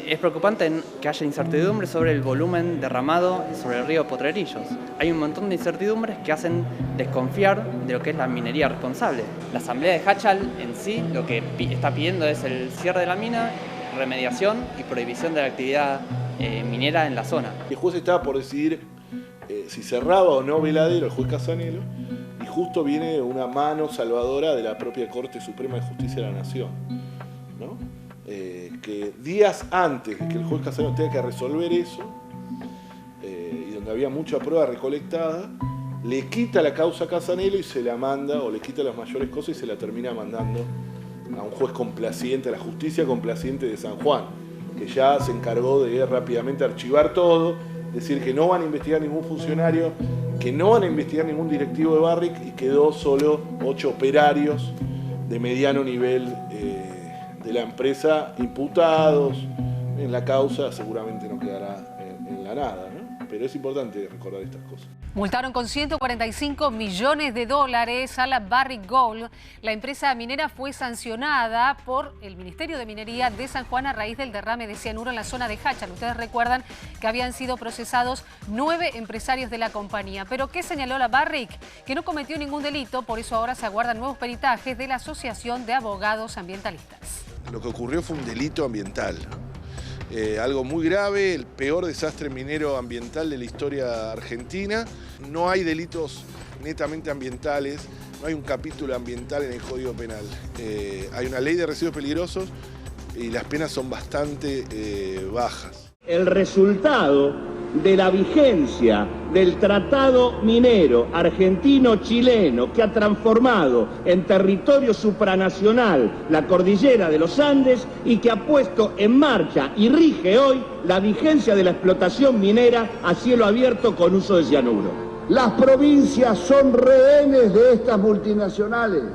Speaker 9: Es preocupante que haya incertidumbre sobre el volumen derramado sobre el río Potrerillos. Hay un montón de incertidumbres que hacen desconfiar de lo que es la minería responsable. La Asamblea de Hachal en sí lo que está pidiendo es el cierre de la mina, remediación y prohibición de la actividad minera en la zona.
Speaker 23: El juez estaba por decidir si cerraba o no Veladero, el juez Casanelo, y justo viene una mano salvadora de la propia Corte Suprema de Justicia de la Nación, ¿no? Que días antes de que el juez Casanelo tenga que resolver eso, y donde había mucha prueba recolectada, le quita la causa a Casanelo y se la manda, o le quita las mayores cosas y se la termina mandando a un juez complaciente, a la justicia complaciente de San Juan, que ya se encargó de rápidamente archivar todo, decir que no van a investigar ningún funcionario, que no van a investigar ningún directivo de Barrick, y quedó solo 8 operarios de mediano nivel de la empresa imputados en la causa. Seguramente no quedará en la nada, ¿no? Pero es importante recordar estas cosas.
Speaker 10: Multaron con $145 millones a la Barrick Gold. La empresa minera fue sancionada por el Ministerio de Minería de San Juan a raíz del derrame de cianuro en la zona de Hachal. Ustedes recuerdan que habían sido procesados 9 empresarios de la compañía. ¿Pero qué señaló la Barrick? Que no cometió ningún delito, por eso ahora se aguardan nuevos peritajes de la Asociación de Abogados Ambientalistas.
Speaker 23: Lo que ocurrió fue un delito ambiental. Algo muy grave, el peor desastre minero ambiental de la historia argentina. No hay delitos netamente ambientales, no hay un capítulo ambiental en el Código Penal. Hay una ley de residuos peligrosos y las penas son bastante bajas.
Speaker 15: El resultado de la vigencia del tratado minero argentino-chileno que ha transformado en territorio supranacional la cordillera de los Andes y que ha puesto en marcha y rige hoy la vigencia de la explotación minera a cielo abierto con uso de cianuro.
Speaker 19: Las provincias son rehenes de estas multinacionales.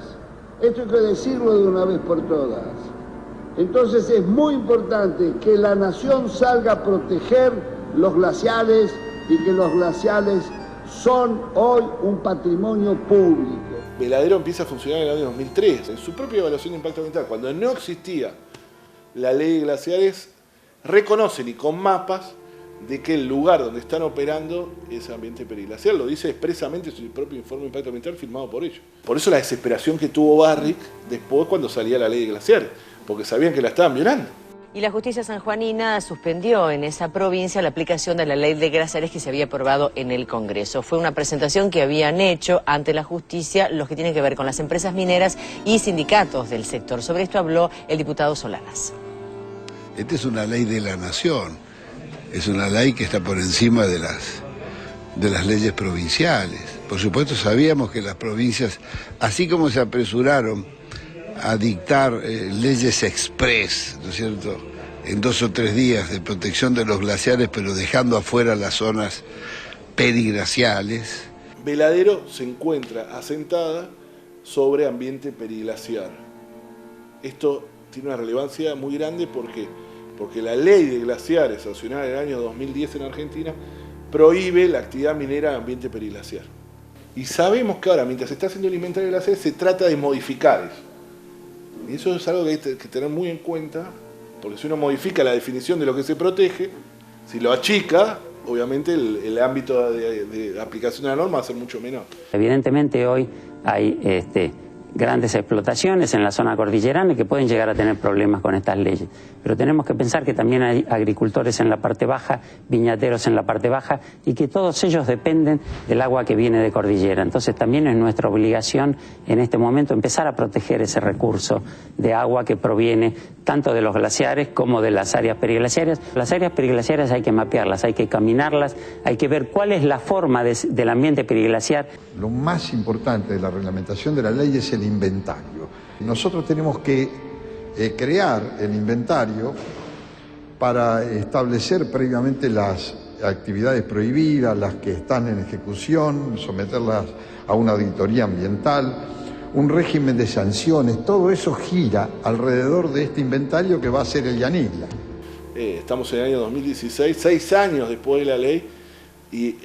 Speaker 19: Esto hay que decirlo de una vez por todas. Entonces es muy importante que la nación salga a proteger los glaciares y que los glaciares son hoy un patrimonio público.
Speaker 23: Veladero empieza a funcionar en el año 2003, en su propia evaluación de impacto ambiental. Cuando no existía la ley de glaciares, reconocen y con mapas de que el lugar donde están operando es ambiente periglacial. Lo dice expresamente en su propio informe de impacto ambiental firmado por ellos. Por eso la desesperación que tuvo Barrick después cuando salía la ley de glaciares, porque sabían que la estaban violando.
Speaker 4: Y la justicia sanjuanina suspendió en esa provincia la aplicación de la ley de glaciares que se había aprobado en el Congreso. Fue una presentación que habían hecho ante la justicia los que tienen que ver con las empresas mineras y sindicatos del sector. Sobre esto habló el diputado Solanas.
Speaker 7: Esta es una ley de la nación, es una ley que está por encima de las leyes provinciales. Por supuesto sabíamos que las provincias, así como se apresuraron a dictar leyes express, ¿no es cierto?, en 2 o 3 días de protección de los glaciares, pero dejando afuera las zonas periglaciales.
Speaker 23: Veladero se encuentra asentada sobre ambiente periglaciar. Esto tiene una relevancia muy grande porque la ley de glaciares sancionada en el año 2010 en Argentina prohíbe la actividad minera en ambiente periglaciar. Y sabemos que ahora, mientras se está haciendo el inventario de glaciares, se trata de modificar eso. Y eso es algo que hay que tener muy en cuenta, porque si uno modifica la definición de lo que se protege, si lo achica, obviamente el ámbito de aplicación de la norma va a ser mucho menor.
Speaker 8: Evidentemente hoy hay grandes explotaciones en la zona cordillerana que pueden llegar a tener problemas con estas leyes. Pero tenemos que pensar que también hay agricultores en la parte baja, viñateros en la parte baja, y que todos ellos dependen del agua que viene de cordillera. Entonces también es nuestra obligación en este momento empezar a proteger ese recurso de agua que proviene tanto de los glaciares como de las áreas periglaciares. Las áreas periglaciares hay que mapearlas, hay que caminarlas, hay que ver cuál es la forma del ambiente periglaciar.
Speaker 17: Lo más importante de la reglamentación de la ley es el inventario. Nosotros tenemos que crear el inventario para establecer previamente las actividades prohibidas, las que están en ejecución, someterlas a una auditoría ambiental, un régimen de sanciones. Todo eso gira alrededor de este inventario que va a ser el Yanigla.
Speaker 23: Estamos en el año 2016, 6 años después de la ley, y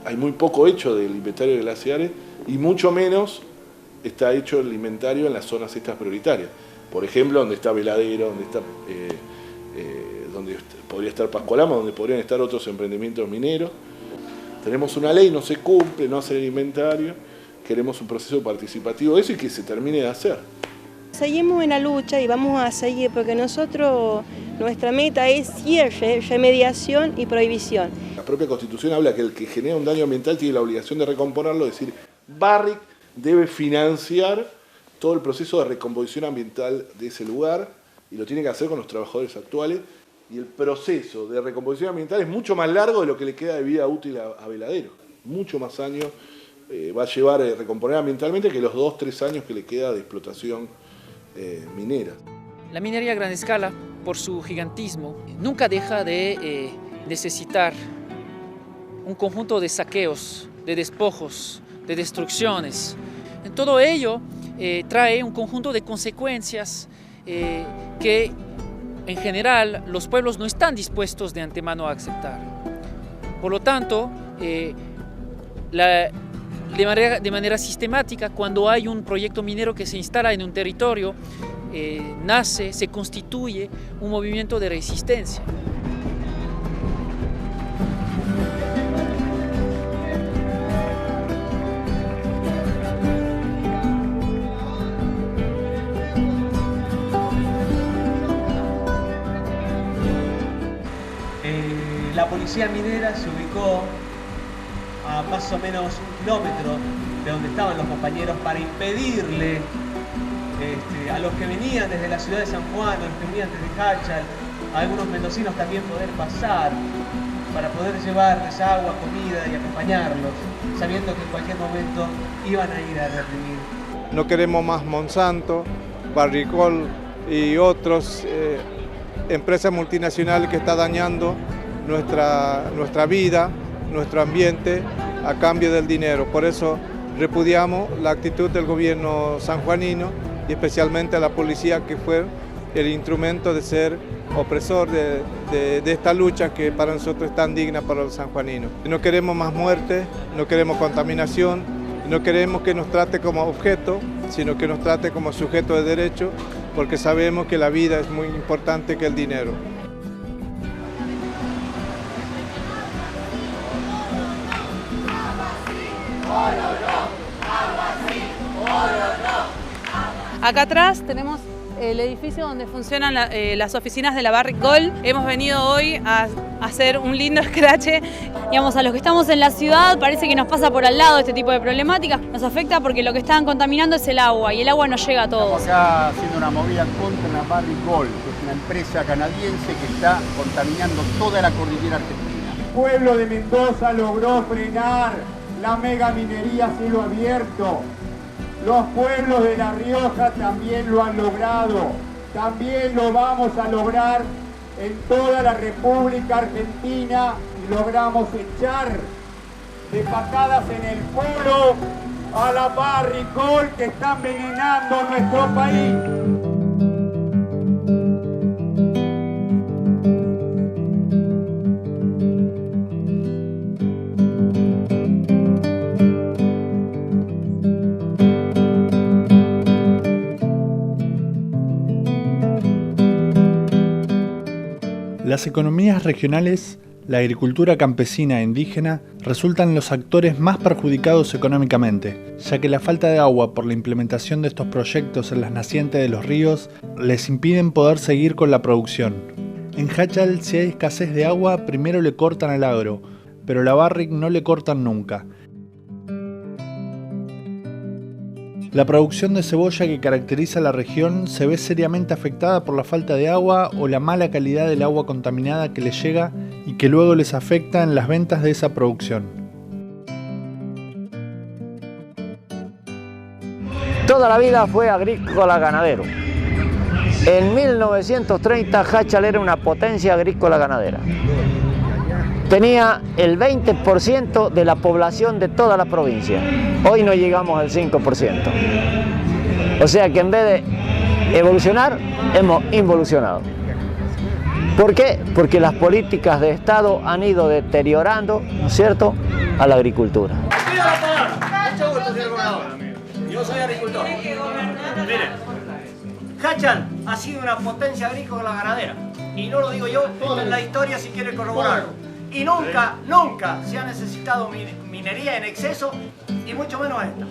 Speaker 23: hay muy poco hecho del inventario de glaciares, y mucho menos está hecho el inventario en las zonas estas prioritarias. Por ejemplo, donde está Veladero, donde podría estar Pascualama, donde podrían estar otros emprendimientos mineros. Tenemos una ley, no se cumple, no hace el inventario, queremos un proceso participativo de eso y que se termine de hacer.
Speaker 21: Seguimos en la lucha y vamos a seguir porque nuestra meta es cierre, remediación y prohibición.
Speaker 23: La propia Constitución habla que el que genera un daño ambiental tiene la obligación de recomponerlo, es decir, Barrick debe financiar todo el proceso de recomposición ambiental de ese lugar y lo tiene que hacer con los trabajadores actuales, y el proceso de recomposición ambiental es mucho más largo de lo que le queda de vida útil a Veladero. Mucho más años va a llevar recomponer ambientalmente que los 2 o 3 años que le queda de explotación minera.
Speaker 22: La minería a gran escala, por su gigantismo, nunca deja de necesitar un conjunto de saqueos, de despojos, de destrucciones. En todo ello trae un conjunto de consecuencias que en general los pueblos no están dispuestos de antemano a aceptar. Por lo tanto, de manera sistemática, cuando hay un proyecto minero que se instala en un territorio, se constituye un movimiento de resistencia.
Speaker 24: La policía minera se ubicó a más o menos 1 kilómetro de donde estaban los compañeros para impedirle a los que venían desde la ciudad de San Juan, a los que venían desde Háchal, a algunos mendocinos también poder pasar para poder llevarles agua, comida y acompañarlos, sabiendo que en cualquier momento iban a ir a reprimir.
Speaker 25: No queremos más Monsanto, Barrick Gold y otras empresas multinacionales que están dañando nuestra vida, nuestro ambiente, a cambio del dinero. Por eso repudiamos la actitud del gobierno sanjuanino y especialmente a la policía, que fue el instrumento de ser opresor de esta lucha que para nosotros es tan digna para los sanjuaninos. No queremos más muerte, no queremos contaminación, no queremos que nos trate como objeto, sino que nos trate como sujeto de derecho, porque sabemos que la vida es muy importante que el dinero.
Speaker 10: Acá atrás tenemos
Speaker 1: el edificio donde funcionan las oficinas de la Barrick Gold. Hemos venido hoy a hacer un lindo escrache.
Speaker 5: Digamos, a los que estamos en la ciudad parece que nos pasa por al lado este tipo de problemáticas. Nos afecta porque lo que están contaminando es el agua y el agua no llega a todos.
Speaker 6: Estamos acá haciendo una movida contra la Barrick Gold, que es una empresa canadiense que está contaminando toda la cordillera argentina.
Speaker 11: El pueblo de Mendoza logró frenar la megaminería a cielo abierto. Los pueblos de La Rioja también lo han logrado. También lo vamos a lograr en toda la República Argentina y logramos echar de patadas en el culo a la Barrick Gold que está envenenando nuestro país.
Speaker 18: Las economías regionales, la agricultura campesina e indígena resultan los actores más perjudicados económicamente, ya que la falta de agua por la implementación de estos proyectos en las nacientes de los ríos les impiden poder seguir con la producción. En Jáchal, si hay escasez de agua, primero le cortan al agro, pero a la Barrick no le cortan nunca. La producción de cebolla que caracteriza la región se ve seriamente afectada por la falta de agua o la mala calidad del agua contaminada que les llega y que luego les afecta en las ventas de esa producción.
Speaker 20: Toda la vida fue agrícola ganadero. En 1930 Jáchal era una potencia agrícola ganadera. Tenía el 20% de la población de toda la provincia. Hoy no llegamos al 5%. O sea que en vez de evolucionar, hemos involucionado. ¿Por qué? Porque las políticas de Estado han ido deteriorando, ¿no es cierto?, a la agricultura.
Speaker 26: Mucho gusto, señor gobernador. Yo soy agricultor. Miren, Jáchal ha sido una potencia agrícola ganadera. Y no lo digo yo, esto en la historia si quiere corroborarlo. Y nunca se ha necesitado minería en exceso, y mucho menos esta.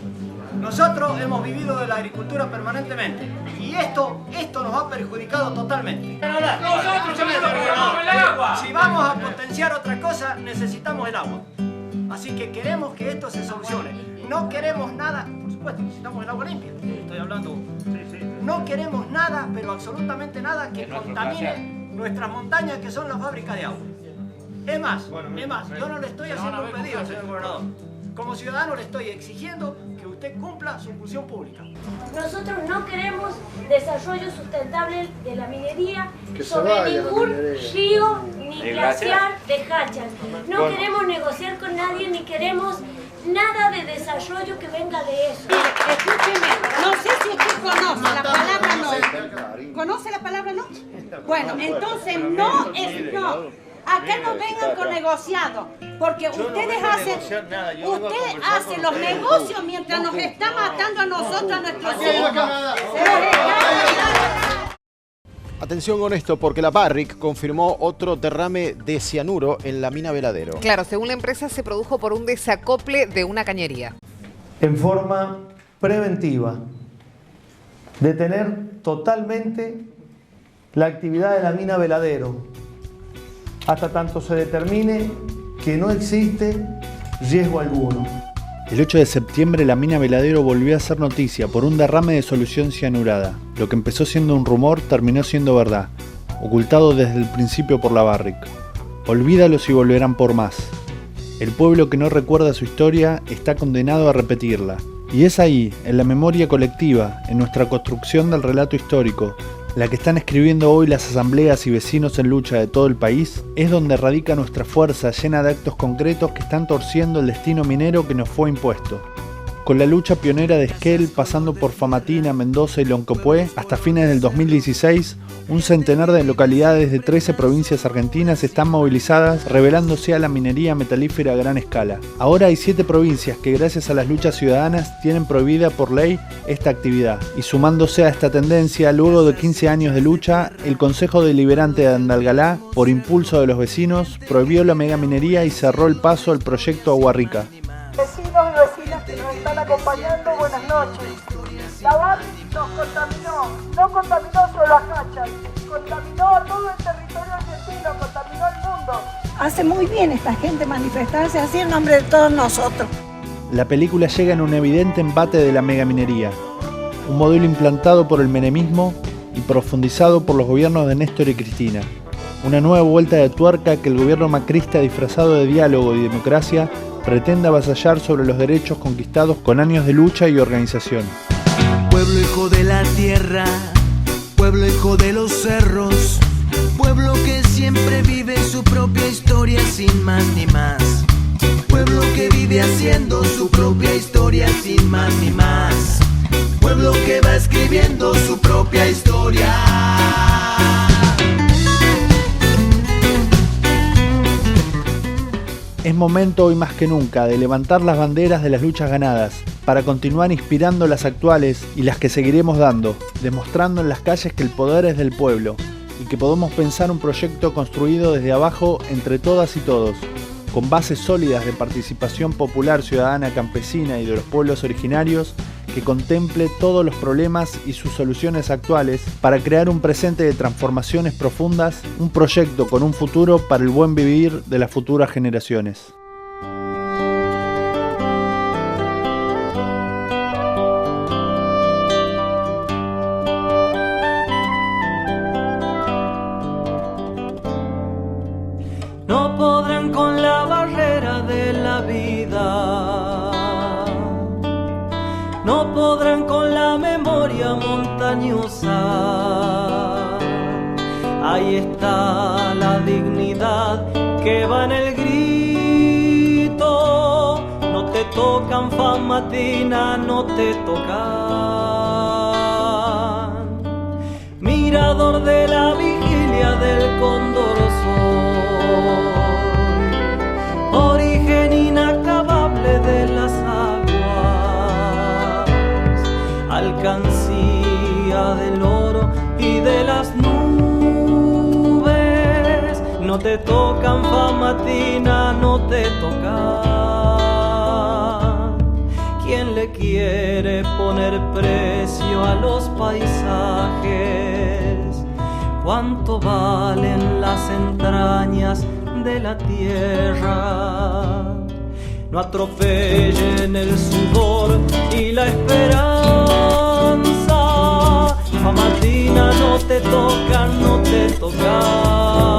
Speaker 26: Nosotros hemos vivido de la agricultura permanentemente, y esto nos ha perjudicado totalmente. Si vamos a potenciar otra cosa, necesitamos el agua. Así que queremos que esto se solucione. No queremos nada, por supuesto, necesitamos el agua limpia. Estoy hablando. No queremos nada, pero absolutamente nada que contamine nuestras montañas, que son las fábricas de agua. Es más, yo no le estoy haciendo un pedido, señor gobernador. Como ciudadano le estoy exigiendo que usted cumpla su función pública.
Speaker 27: Nosotros no queremos desarrollo sustentable de la minería sobre ningún río ni glaciar de Jáchal. No queremos negociar con nadie ni queremos nada de desarrollo que venga de eso.
Speaker 28: Escúcheme, no sé si usted conoce la palabra no. ¿Conoce la palabra no? Bueno, entonces no es no. Acá no vengan con negociados, porque ustedes hacen los negocios mientras nos está matando a nosotros, a nuestros hijos.
Speaker 30: Atención con esto, porque la Barrick confirmó otro derrame de cianuro en la mina Veladero. Claro, según la empresa se produjo por un desacople de una cañería.
Speaker 31: En forma preventiva, detener totalmente la actividad de la mina Veladero, hasta tanto se determine que no existe riesgo alguno.
Speaker 18: El 8 de septiembre la mina Veladero volvió a ser noticia por un derrame de solución cianurada. Lo que empezó siendo un rumor terminó siendo verdad, ocultado desde el principio por la Barrick. Olvídalos y volverán por más. El pueblo que no recuerda su historia está condenado a repetirla. Y es ahí, en la memoria colectiva, en nuestra construcción del relato histórico, la que están escribiendo hoy las asambleas y vecinos en lucha de todo el país, es donde radica nuestra fuerza llena de actos concretos que están torciendo el destino minero que nos fue impuesto. Con la lucha pionera de Esquel, pasando por Famatina, Mendoza y Loncopué, hasta fines del 2016, un centenar de localidades de 13 provincias argentinas están movilizadas, rebelándose a la minería metalífera a gran escala. Ahora hay 7 provincias que, gracias a las luchas ciudadanas, tienen prohibida por ley esta actividad. Y sumándose a esta tendencia, luego de 15 años de lucha, el Consejo Deliberante de Andalgalá, por impulso de los vecinos, prohibió la megaminería y cerró el paso al proyecto Agua Rica.
Speaker 26: Vecinos y vecinas que nos están acompañando, buenas noches. La Barrick nos
Speaker 2: no contaminó solo a Hachal, contaminó a todo el territorio argentino, contaminó al mundo.
Speaker 28: Hace muy bien esta gente manifestarse así en nombre de todos nosotros.
Speaker 18: La película llega en un evidente embate de la megaminería, un modelo implantado por el menemismo y profundizado por los gobiernos de Néstor y Cristina. Una nueva vuelta de tuerca que el gobierno macrista, disfrazado de diálogo y democracia, pretende avasallar sobre los derechos conquistados con años de lucha y organización.
Speaker 3: Pueblo hijo de la tierra, pueblo hijo de los cerros, pueblo que siempre vive su propia historia sin más ni más. Pueblo que vive haciendo su propia historia sin más ni más. Pueblo que va escribiendo su propia historia.
Speaker 18: Es momento hoy más que nunca de levantar las banderas de las luchas ganadas, para continuar inspirando las actuales y las que seguiremos dando, demostrando en las calles que el poder es del pueblo y que podemos pensar un proyecto construido desde abajo entre todas y todos, con bases sólidas de participación popular, ciudadana, campesina y de los pueblos originarios, que contemple todos los problemas y sus soluciones actuales para crear un presente de transformaciones profundas, un proyecto con un futuro para el buen vivir de las futuras generaciones.
Speaker 3: No podrán con la barrera de la vida, no podrán con la memoria montañosa. Ahí está la dignidad que va en el grito. No te tocan, Famatina, no te tocan. Mirador de la vigilia del cóndor soy, origen inacabable de las aguas, alcancía del oro y de las nubes. No te tocan, Famatina, no te tocan. ¿Quién le quiere poner precio a los paisajes? ¿Cuánto valen las entrañas de la tierra? No atropellen el sudor y la esperanza. Famatina, no te tocan, no te tocan.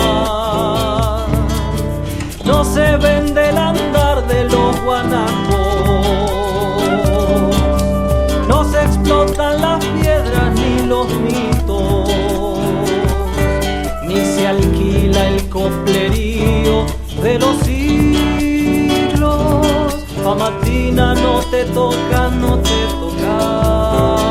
Speaker 3: No se vende el andar de los guanacos, no se explotan las piedras ni los mitos, ni se alquila el coplerío de los siglos. Famatina, no te tocan, no te tocan.